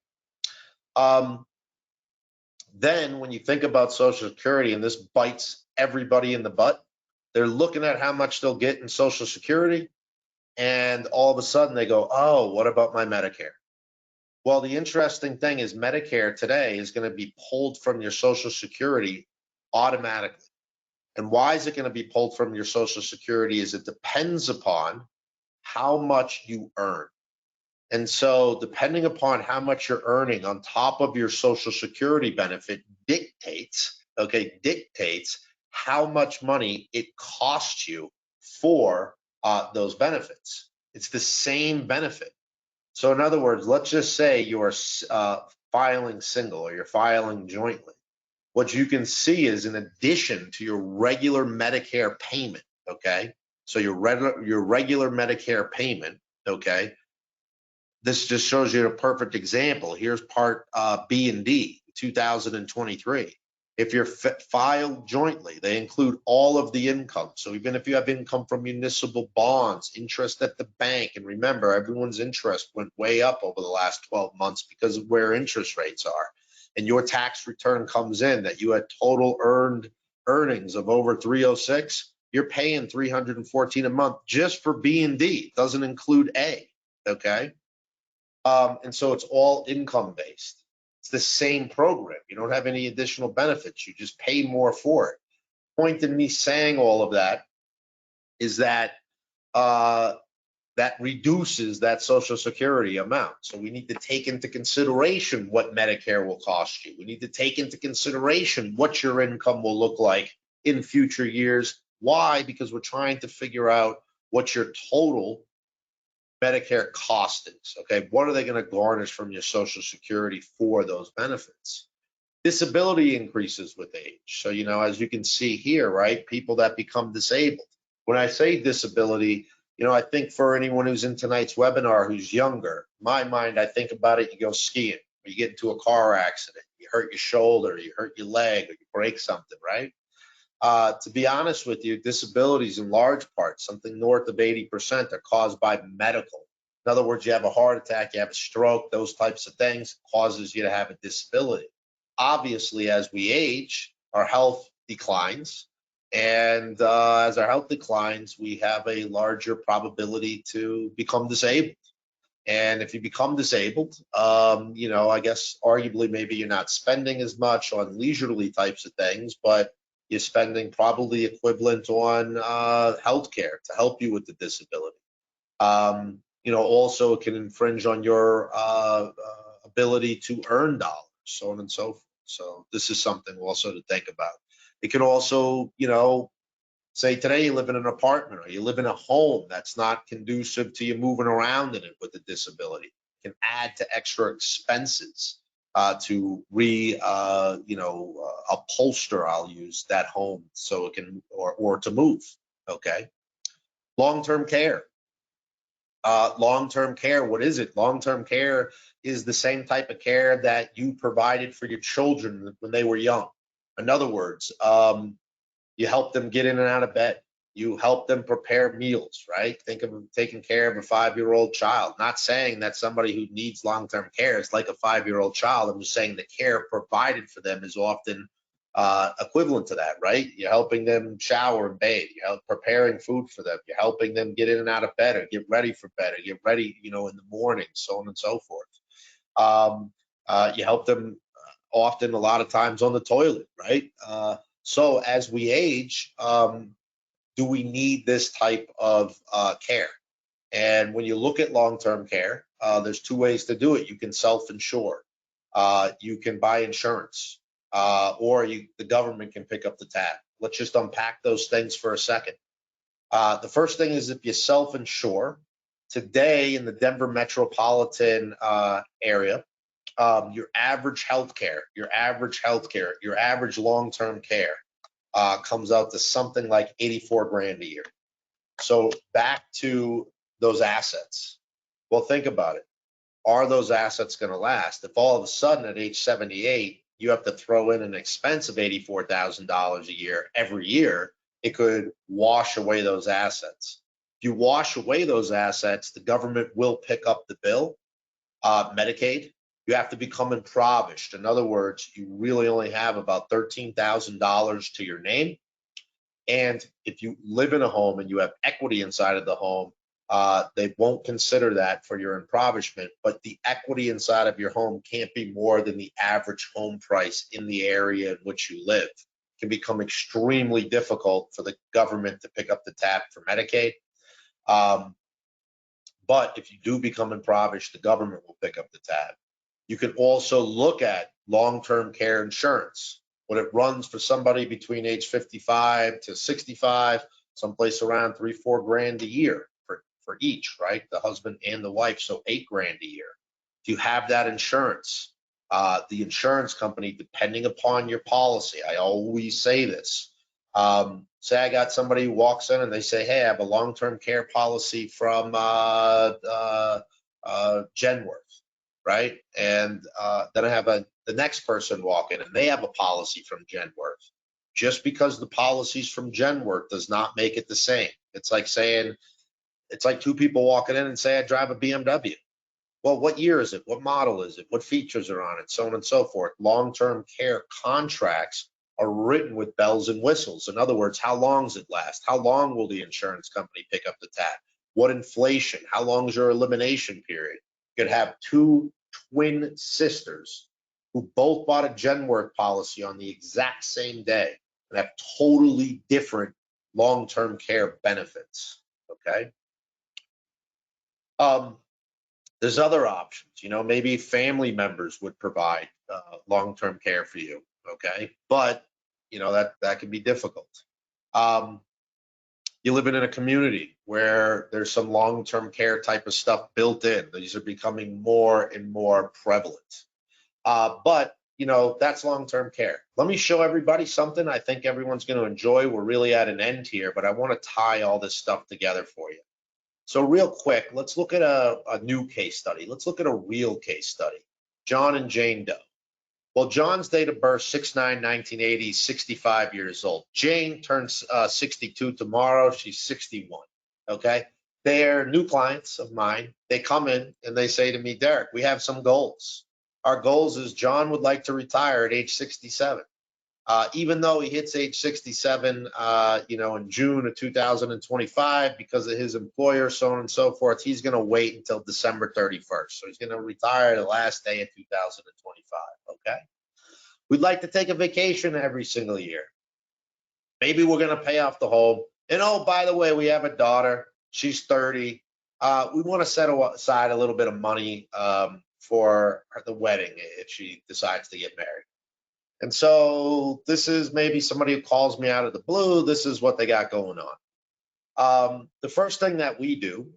Then when you think about Social Security, and this bites everybody in the butt, they're looking at how much they'll get in Social Security, and all of a sudden they go, oh, what about my Medicare? Well, the interesting thing is Medicare today is going to be pulled from your Social Security automatically. And why is it going to be pulled from your Social Security? Is it depends upon how much you earn. And so depending upon how much you're earning on top of your Social Security benefit dictates how much money it costs you for those benefits. It's the same benefit. So in other words, let's just say you are filing single or you're filing jointly. What you can see is in addition to your regular Medicare payment, okay? So your regular Medicare payment, okay? This just shows you a perfect example. Here's part B and D, 2023. If you're filed jointly, they include all of the income. So even if you have income from municipal bonds, interest at the bank, and remember, everyone's interest went way up over the last 12 months because of where interest rates are. And your tax return comes in that you had total earnings of over 306, you're paying $314 a month just for B and D. It doesn't include A, okay? And so it's all income based. It's the same program. You don't have any additional benefits. You just pay more for it. Point in me saying all of that is that that reduces that Social Security amount. So we need to take into consideration what Medicare will cost you. We need to take into consideration what your income will look like in future years. Why? Because we're trying to figure out what your total Medicare cost is. Okay, what are they going to garnish from your Social Security for those benefits? Disability increases with age. So, as you can see here, right, people that become disabled. When I say disability, I think for anyone who's in tonight's webinar who's younger, my mind, I think about it, you go skiing, or you get into a car accident, you hurt your shoulder, you hurt your leg, or you break something, right? To be honest with you, disabilities in large part, something north of 80%, are caused by medical. In other words, you have a heart attack, you have a stroke, those types of things causes you to have a disability. Obviously, as we age, our health declines. And as our health declines, we have a larger probability to become disabled. And if you become disabled, I guess arguably maybe you're not spending as much on leisurely types of things, but you're spending probably equivalent on healthcare to help you with the disability. Also it can infringe on your ability to earn dollars, so on and so forth. So this is something also to think about. It can also, say today you live in an apartment or you live in a home that's not conducive to you moving around in it with a disability. It can add to extra expenses to upholster, I'll use that home so it can, or to move, okay? Long-term care. Long-term care, what is it? Long-term care is the same type of care that you provided for your children when they were young. In other words, you help them get in and out of bed. You help them prepare meals, right? Think of taking care of a 5-year-old child. Not saying that somebody who needs long-term care is like a 5-year-old child. I'm just saying the care provided for them is often equivalent to that, right? You're helping them shower and bathe. You're preparing food for them. You're helping them get in and out of bed or get ready for bed or get ready, in the morning, so on and so forth. You help them often, a lot of times, on the toilet, right? So as we age, do we need this type of care? And when you look at long-term care, there's two ways to do it. You can self-insure. You can buy insurance, or the government can pick up the tab. Let's just unpack those things for a second. The first thing is if you self-insure, today in the Denver metropolitan area, your average healthcare, your average long-term care comes out to something like 84 grand a year. So back to those assets. Well, think about it. Are those assets going to last? If all of a sudden at age 78, you have to throw in an expense of $84,000 a year every year, it could wash away those assets. If you wash away those assets, the government will pick up the bill. Medicaid, you have to become impoverished. In other words, you really only have about $13,000 to your name. And if you live in a home and you have equity inside of the home, they won't consider that for your impoverishment, but the equity inside of your home can't be more than the average home price in the area in which you live. It can become extremely difficult for the government to pick up the tab for Medicaid. But if you do become impoverished, the government will pick up the tab. You can also look at long-term care insurance. When it runs for somebody between age 55 to 65, someplace around $3-4 grand a year for each, right? The husband and the wife, so $8 grand a year. If you have that insurance, the insurance company, depending upon your policy, I always say this. Say I got somebody who walks in and they say, hey, I have a long-term care policy from Genworth, right? And then I have the next person walk in and they have a policy from Genworth. Just because the policy's from Genworth does not make it the same. It's like saying, it's like two people walking in and say, I drive a BMW. Well, what year is it? What model is it? What features are on it? So on and so forth. Long-term care contracts are written with bells and whistles. In other words, how long does it last? How long will the insurance company pick up the tab? What inflation? How long is your elimination period? You could have two twin sisters who both bought a Genworth policy on the exact same day and have totally different long-term care benefits, okay? There's other options, maybe family members would provide long-term care for you, okay? But, that can be difficult. You live in a community where there's some long-term care type of stuff built in. These are becoming more and more prevalent. But, that's long-term care. Let me show everybody something I think everyone's going to enjoy. We're really at an end here, but I want to tie all this stuff together for you. So real quick, let's look at a new case study. Let's look at a real case study. John and Jane Doe. Well, John's date of birth, 6/9/1980, 65 years old. Jane turns 62 tomorrow. She's 61, okay? They're new clients of mine. They come in and they say to me, Derek, we have some goals. Our goals is John would like to retire at age 67. Even though he hits age 67, in June of 2025, because of his employer, so on and so forth, he's going to wait until December 31st. So he's going to retire the last day of 2025. Okay. We'd like to take a vacation every single year. Maybe we're going to pay off the home. And oh, by the way, we have a daughter. She's 30. We want to set aside a little bit of money for the wedding if she decides to get married. And so this is maybe somebody who calls me out of the blue. This is what they got going on. The first thing that we do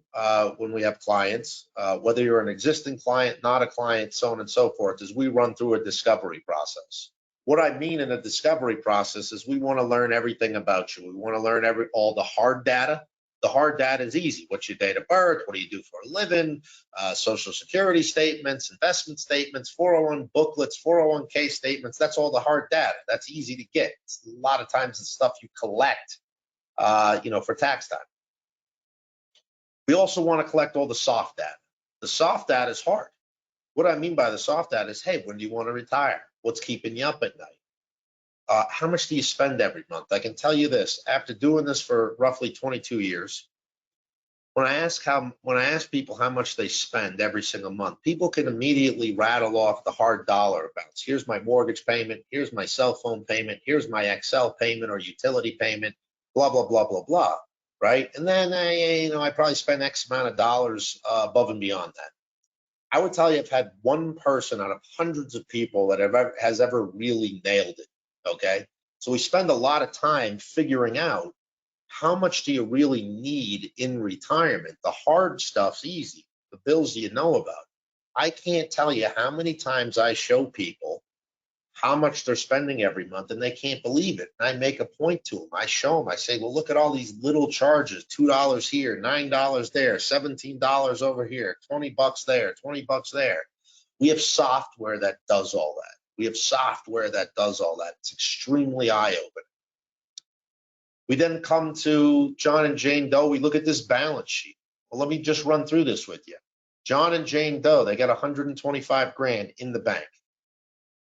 when we have clients, whether you're an existing client, not a client, so on and so forth, is we run through a discovery process. What I mean in a discovery process is we want to learn everything about you. We want to learn all the hard data. The hard data is easy. What's your date of birth? What do you do for a living? Social security statements, investment statements, 401 booklets, 401k statements. That's all the hard data. That's easy to get. It's a lot of times it's stuff you collect, for tax time. We also want to collect all the soft data. The soft data is hard. What I mean by the soft data is, hey, when do you want to retire? What's keeping you up at night? How much do you spend every month? I can tell you this, after doing this for roughly 22 years, when I ask people how much they spend every single month, people can immediately rattle off the hard dollar amounts. Here's my mortgage payment. Here's my cell phone payment. Here's my Excel payment or utility payment, blah, blah, blah, blah, blah, right? And then, I probably spend X amount of dollars above and beyond that. I would tell you I've had one person out of hundreds of people that has ever really nailed it. Okay. So we spend a lot of time figuring out how much do you really need in retirement. The hard stuff's easy. The bills you know about. I can't tell you how many times I show people how much they're spending every month and they can't believe it. And I make a point to them. I show them. I say, well, look at all these little charges, $2 here, $9 there, $17 over here, $20 there, $20 there. We have software that does all that. We have software that does all that. It's extremely eye-opening. We then come to John and Jane Doe. We look at this balance sheet. Well, let me just run through this with you. John and Jane Doe, they got 125 grand in the bank.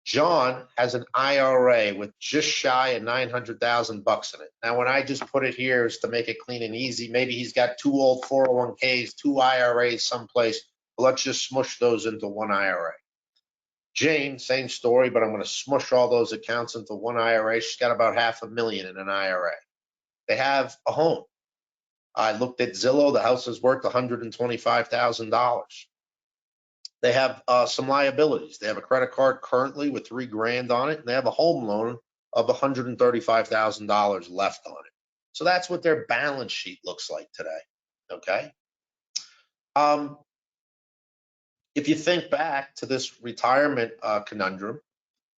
John has an IRA with just shy of 900,000 bucks in it. Now, when I just put it here is to make it clean and easy. Maybe he's got two old 401ks, two IRAs someplace. Let's just smush those into one IRA. Jane, same story, but I'm going to smush all those accounts into one IRA. She's got about $500,000 in an IRA. They have a home. I looked at Zillow. The house is worth $125,000. They have some liabilities. They have a credit card currently with $3,000 on it, and they have a home loan of $135,000 left on it. So that's what their balance sheet looks like today. Okay. If you think back to this retirement conundrum,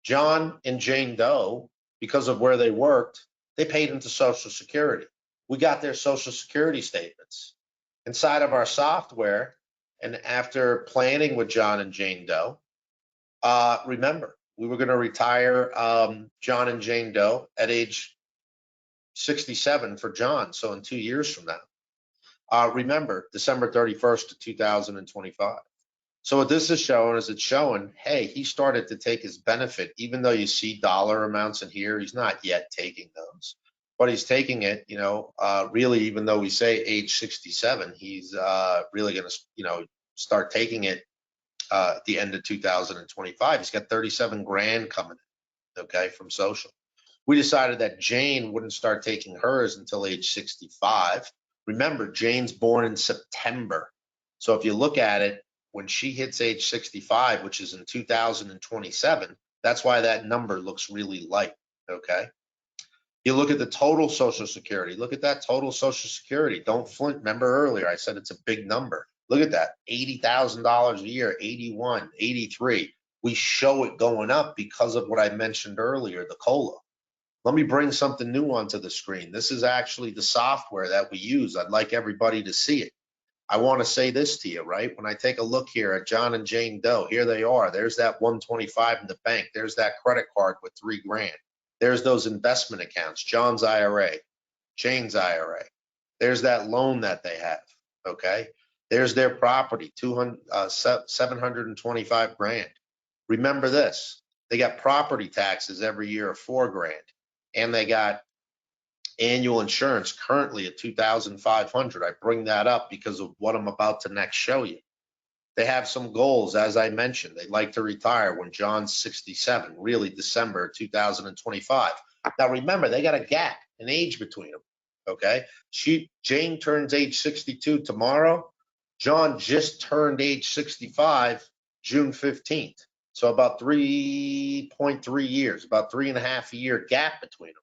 John and Jane Doe, because of where they worked, they paid into Social Security. We got their Social Security statements inside of our software. And after planning with John and Jane Doe, remember, we were going to retire John and Jane Doe at age 67 for John. So in 2 years from now, remember, December 31st of 2025. So what this is showing is it's showing, hey, he started to take his benefit, even though you see dollar amounts in here, he's not yet taking those. But he's taking it, really, even though we say age 67, he's really going to, start taking it at the end of 2025. He's got 37 grand coming in, okay, from social. We decided that Jane wouldn't start taking hers until age 65. Remember, Jane's born in September. So if you look at it, when she hits age 65, which is in 2027, that's why that number looks really light, okay? You look at the total Social Security. Look at that total Social Security. Don't flint. Remember earlier, I said it's a big number. Look at that, $80,000 a year, 81, 83. We show it going up because of what I mentioned earlier, the COLA. Let me bring something new onto the screen. This is actually the software that we use. I'd like everybody to see it. I want to say this to you, right? When I take a look here at John and Jane Doe, here they are. There's that 125 in the bank. There's that credit card with 3 grand. There's those investment accounts, John's IRA, Jane's IRA. There's that loan that they have, okay? There's their property, 725 grand. Remember this, they got property taxes every year of 4 grand, and they got annual insurance currently at 2,500. I bring that up because of what I'm about to next show you. They have some goals, as I mentioned. They'd like to retire when John's 67, really December 2025. Now remember, they got a gap in age between them, okay? Jane turns age 62 tomorrow. John just turned age 65 June 15th. So about 3.3 years, about 3.5 year gap between them.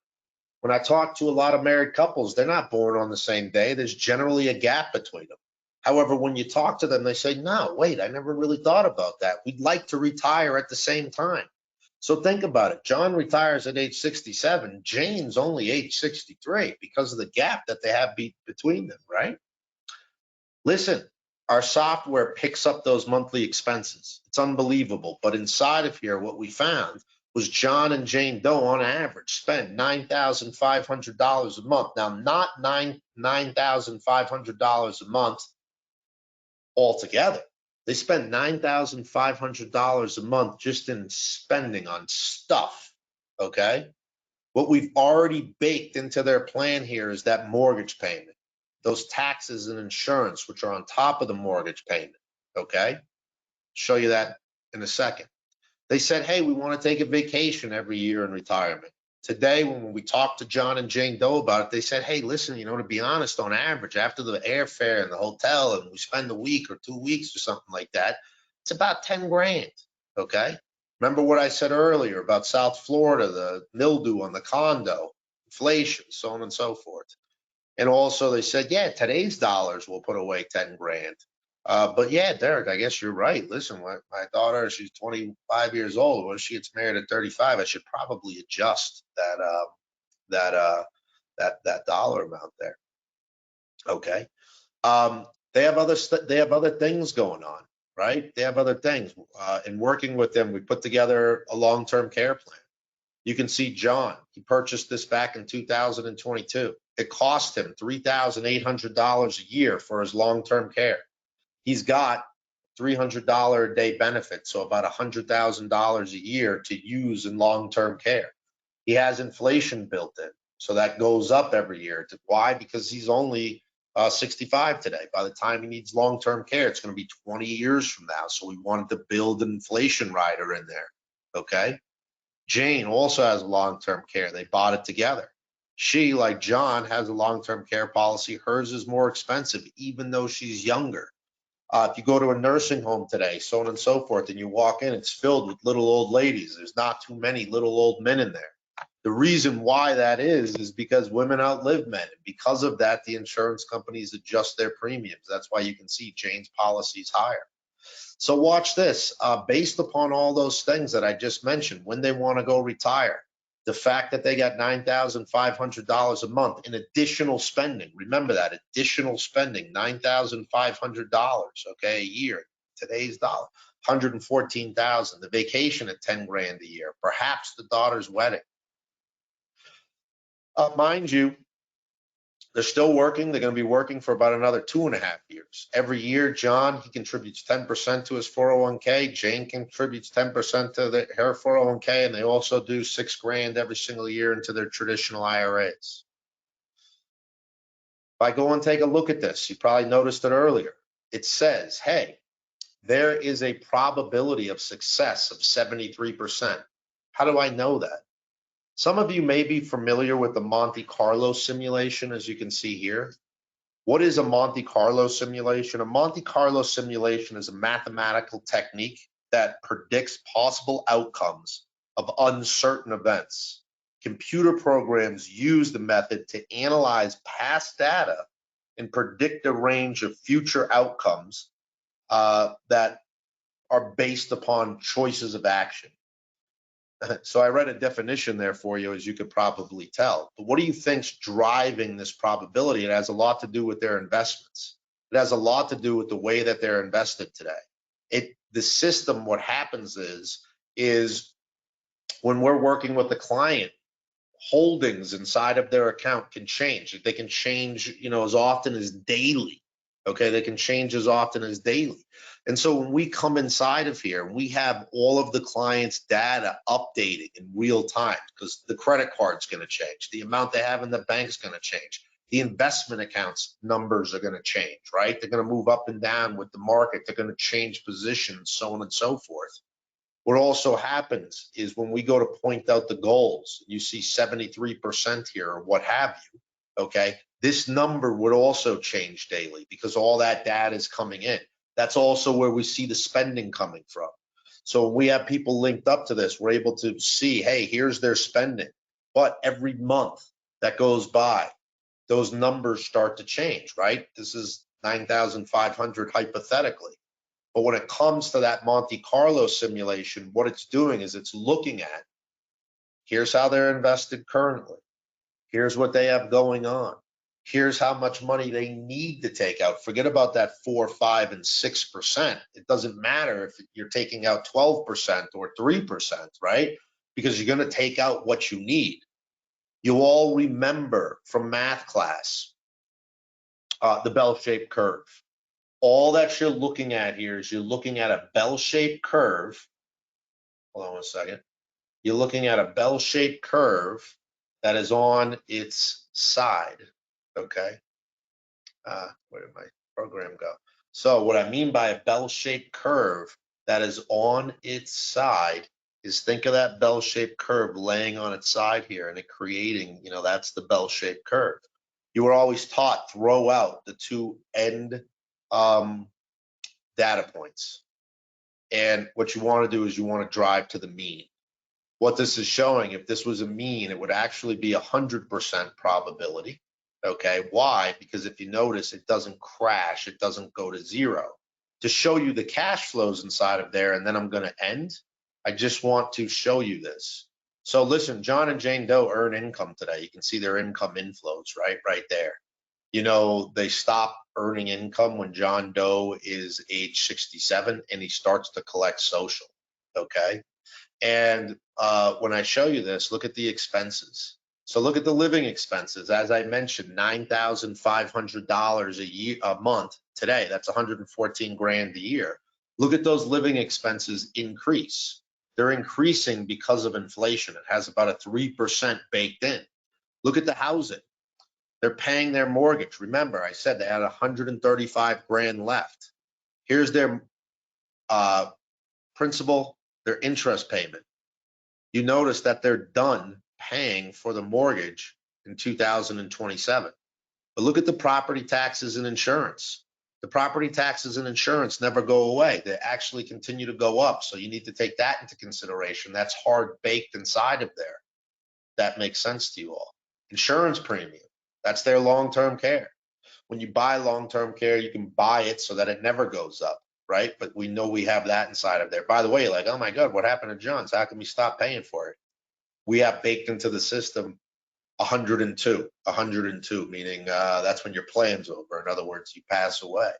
When I talk to a lot of married couples, they're not born on the same day. There's generally a gap between them. However, when you talk to them, they say, no, wait, I never really thought about that. We'd like to retire at the same time. So think about it. John retires at age 67. Jane's only age 63 because of the gap that they have between them, right? Listen, our software picks up those monthly expenses. It's unbelievable. But inside of here, what we found was John and Jane Doe on average spend $9,500 a month. Now, not $9,500 a month altogether. They spend $9,500 a month just in spending on stuff, okay? What we've already baked into their plan here is that mortgage payment, those taxes and insurance, which are on top of the mortgage payment, okay? Show you that in a second. They said, hey, we want to take a vacation every year in retirement. Today, when we talked to John and Jane Doe about it, they said, hey, listen, to be honest, on average, after the airfare and the hotel, and we spend a week or 2 weeks or something like that, it's about 10 grand, okay? Remember what I said earlier about South Florida, the mildew on the condo, inflation, so on and so forth. And also they said, yeah, today's dollars will put away 10 grand. But yeah, Derek, I guess you're right. Listen, my daughter, she's 25 years old. When she gets married at 35, I should probably adjust that dollar amount there. Okay. They have other things going on, right? They have other things. In working with them, we put together a long-term care plan. You can see John, he purchased this back in 2022. It cost him $3,800 a year for his long-term care. He's got $300 a day benefit, so about $100,000 a year to use in long-term care. He has inflation built in, so that goes up every year. Why? Because he's only 65 today. By the time he needs long-term care, it's going to be 20 years from now. So we wanted to build an inflation rider in there, okay? Jane also has long-term care. They bought it together. She, like John, has a long-term care policy. Hers is more expensive, even though she's younger. If you go to a nursing home today, so on and so forth, and you walk in, it's filled with little old ladies. There's not too many little old men in there. The reason why that is because women outlive men. And because of that, the insurance companies adjust their premiums. That's why you can see Jane's policy is higher. So watch this. Based upon all those things that I just mentioned, when they want to go retire, the fact that they got $9,500 a month in additional spending, remember that, additional spending, $9,500, okay, a year, today's dollar, $114,000, the vacation at 10 grand a year, perhaps the daughter's wedding. Mind you, They're still working. They're going to be working for about another 2.5 years. Every year, John, he contributes 10% to his 401k. Jane contributes 10% to her 401k, and they also do $6,000 every single year into their traditional IRAs. If I go and take a look at this, you probably noticed it earlier. It says, hey, there is a probability of success of 73%. How do I know that? Some of you may be familiar with the Monte Carlo simulation, as you can see here. What is a Monte Carlo simulation? A Monte Carlo simulation is a mathematical technique that predicts possible outcomes of uncertain events. Computer programs use the method to analyze past data and predict a range of future outcomes that are based upon choices of action. So I read a definition there for you, as you could probably tell. But what do you think's driving this probability? It has a lot to do with their investments. It has a lot to do with the way that they're invested today. The system, what happens is when we're working with the client, holdings inside of their account can change. They can change, as often as daily. Okay, they can change as often as daily. And so when we come inside of here, we have all of the client's data updating in real time, because the credit card's going to change, the amount they have in the bank's going to change, the investment accounts numbers are going to change, right? They're going to move up and down with the market. They're going to change positions, so on and so forth. What also happens is when we go to point out the goals, you see 73% here or what have you, okay? This number would also change daily because all that data is coming in. That's also where we see the spending coming from. So when we have people linked up to this, we're able to see, hey, here's their spending. But every month that goes by, those numbers start to change, right? This is 9,500 hypothetically. But when it comes to that Monte Carlo simulation, what it's doing is it's looking at, here's how they're invested currently. Here's what they have going on. Here's how much money they need to take out. Forget about that 4, 5, and 6%. It doesn't matter if you're taking out 12% or 3%, right? Because you're going to take out what you need. You all remember from math class, the bell-shaped curve. All that you're looking at here is you're looking at a bell-shaped curve. Hold on one second. You're looking at a bell-shaped curve that is on its side, okay? Where did my program go? So what I mean by a bell-shaped curve that is on its side is, think of that bell-shaped curve laying on its side here and it creating, that's the bell-shaped curve. You were always taught, throw out the two end data points. And what you want to do is you want to drive to the mean. What this is showing, if this was a mean, it would actually be 100% probability. Okay, why? Because if you notice, it doesn't crash, it doesn't go to zero. To show you the cash flows inside of there, and then I'm going to end, I just want to show you this. So listen, John and Jane Doe earn income today. You can see their income inflows right there. They stop earning income when John Doe is age 67 and he starts to collect social, okay? And when I show you this, look at the expenses. So look at the living expenses. As I mentioned, $9,500 a month today. That's 114 grand a year. Look at those living expenses increase. They're increasing because of inflation. It has about a 3% baked in. Look at the housing. They're paying their mortgage. Remember, I said they had 135 grand left. Here's their principal, their interest payment. You notice that they're done paying for the mortgage in 2027. But look at the property taxes and insurance. The property taxes and insurance never go away. They actually continue to go up. So you need to take that into consideration. That's hard baked inside of there. That makes sense to you all. Insurance premium, that's their long-term care. When you buy long-term care, you can buy it so that it never goes up, right? But we know we have that inside of there. By the way, like, oh my God, what happened to John's? How can we stop paying for it? We have baked into the system 102, meaning that's when your plan's over. In other words, you pass away.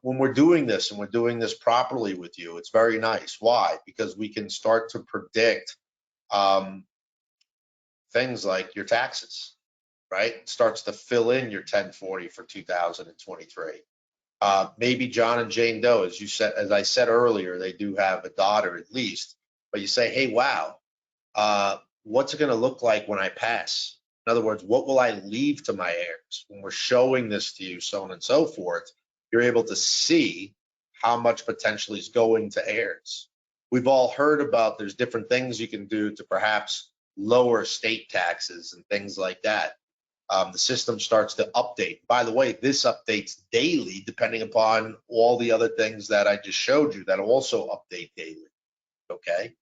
When we're doing this and we're doing this properly with you, it's very nice. Why? Because we can start to predict things like your taxes. right? It starts to fill in your 1040 for 2023. Maybe John and Jane Doe, as you said, as I said earlier, they do have a daughter at least, but you say, hey, wow, what's it going to look like when I pass? In other words, what will I leave to my heirs? When we're showing this to you, so on and so forth, you're able to see how much potentially is going to heirs. We've all heard about there's different things you can do to perhaps lower state taxes and things like that. The system starts to update. By the way, this updates daily, depending upon all the other things that I just showed you that also update daily. Okay.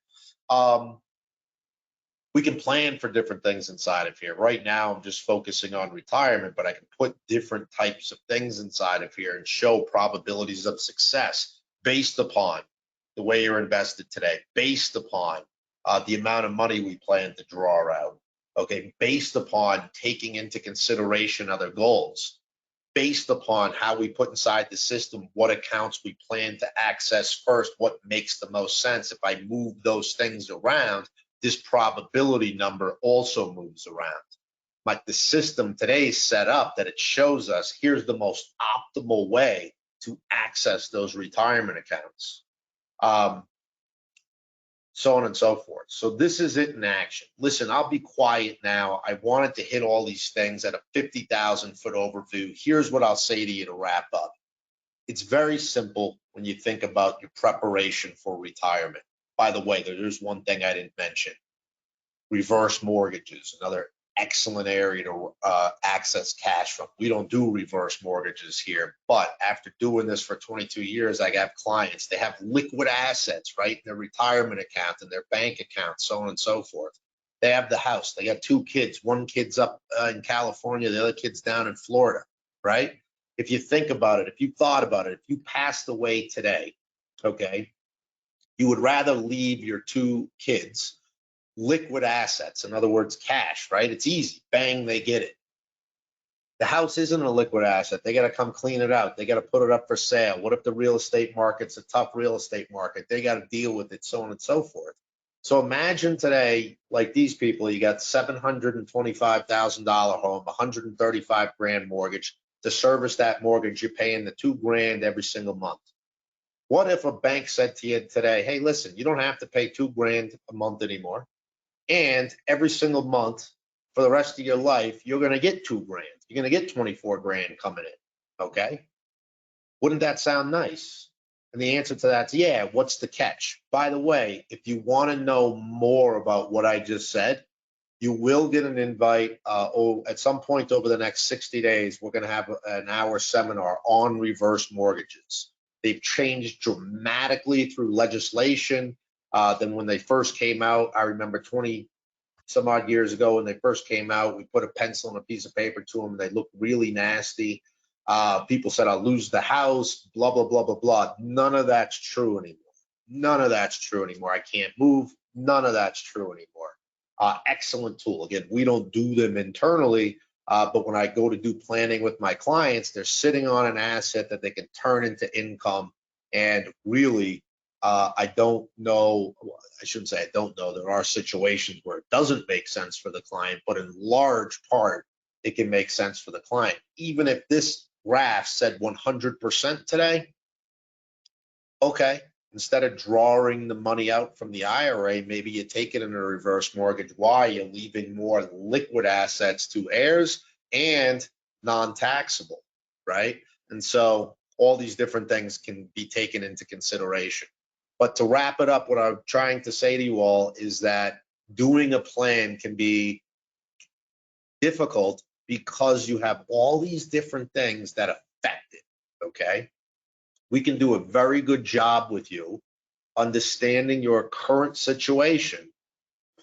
We can plan for different things inside of here. Right now, I'm just focusing on retirement, but I can put different types of things inside of here and show probabilities of success based upon the way you're invested today, based upon the amount of money we plan to draw out, okay, based upon taking into consideration other goals, based upon how we put inside the system what accounts we plan to access first, what makes the most sense. If I move those things around, this probability number also moves around. Like the system today is set up that it shows us here's the most optimal way to access those retirement accounts, so on and so forth. So this is it in action. Listen, I'll be quiet now. I wanted to hit all these things at a 50,000 foot overview. Here's what I'll say to you to wrap up. It's very simple when you think about your preparation for retirement. By the way, there's one thing I didn't mention. Reverse mortgages, another excellent area to access cash from. We don't do reverse mortgages here, but after doing this for 22 years, I have clients, they have liquid assets, right? Their retirement account and their bank account, so on and so forth. They have the house, they got 2 kids, one kid's up in California, the other kid's down in Florida, right? If you think about it, if you thought about it, if you passed away today, okay, you would rather leave your 2 kids liquid assets, in other words, cash, right? It's easy, bang, they get it. The house isn't a liquid asset. They got to come clean it out. They got to put it up for sale. What if the real estate market's a tough real estate market? They got to deal with it, so on and so forth. So imagine today, like these people, you got $725,000 home, 135 grand mortgage. To service that mortgage, you're paying the 2 grand every single month. What if a bank said to you today, hey, listen, you don't have to pay 2 grand a month anymore. And every single month for the rest of your life, you're going to get 2 grand. You're going to get 24 grand coming in. Okay. Wouldn't that sound nice? And the answer to that's yeah. What's the catch? By the way, if you want to know more about what I just said, you will get an invite at some point over the next 60 days. We're going to have an hour seminar on reverse mortgages. They've changed dramatically through legislation. Then when they first came out, I remember 20 some odd years ago when they first came out, we put a pencil and a piece of paper to them. They looked really nasty. People said, I'll lose the house, blah, blah, blah, blah, blah. None of that's true anymore. None of that's true anymore. I can't move. None of that's true anymore. Excellent tool. Again, we don't do them internally, but when I go to do planning with my clients, they're sitting on an asset that they can turn into income. And really, I don't know, I shouldn't say I don't know, there are situations where it doesn't make sense for the client, but in large part, it can make sense for the client. Even if this graph said 100% today, okay, instead of drawing the money out from the IRA, maybe you take it in a reverse mortgage. Why? You're leaving more liquid assets to heirs and non-taxable, right? And so all these different things can be taken into consideration. But to wrap it up, what I'm trying to say to you all is that doing a plan can be difficult because you have all these different things that affect it, okay? We can do a very good job with you understanding your current situation,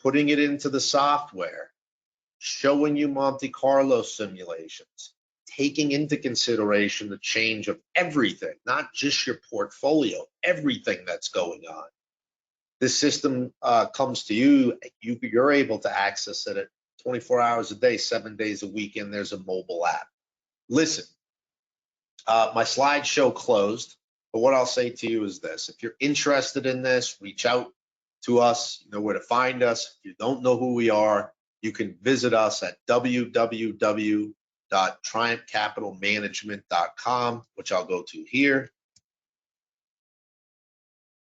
putting it into the software, showing you Monte Carlo simulations, taking into consideration the change of everything, not just your portfolio, everything that's going on. This system comes to you, you're able to access it at 24 hours a day, 7 days a week, and there's a mobile app. Listen, my slideshow closed, but what I'll say to you is this. If you're interested in this, reach out to us. You know where to find us. If you don't know who we are, you can visit us at www.triumphcapitalmanagement.com, which I'll go to here.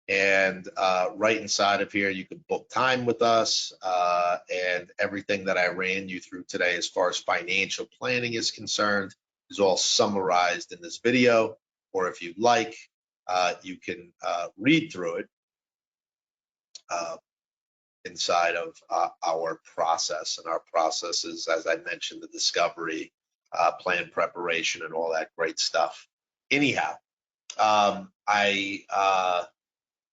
And right inside of here, you can book time with us, and everything that I ran you through today as far as financial planning is concerned is all summarized in this video. Or if you'd like, you can read through it inside of our process. And our process is, as I mentioned, the discovery, plan preparation, and all that great stuff. Anyhow, I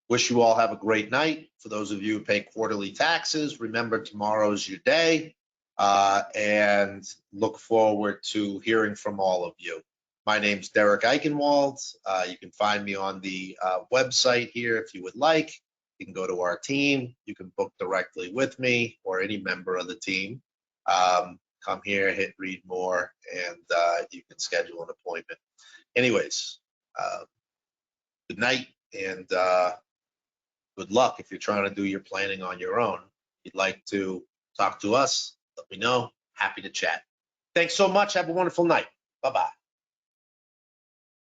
wish you all have a great night. For those of you who pay quarterly taxes, remember tomorrow's your day, and look forward to hearing from all of you. My name's Derek Eichenwald. You can find me on the website here if you would like. You can go to our team. You can book directly with me or any member of the team. Come here, hit read more, and you can schedule an appointment. Anyways, good night, and good luck if you're trying to do your planning on your own. If you'd like to talk to us, let me know. Happy to chat. Thanks so much. Have a wonderful night. Bye-bye.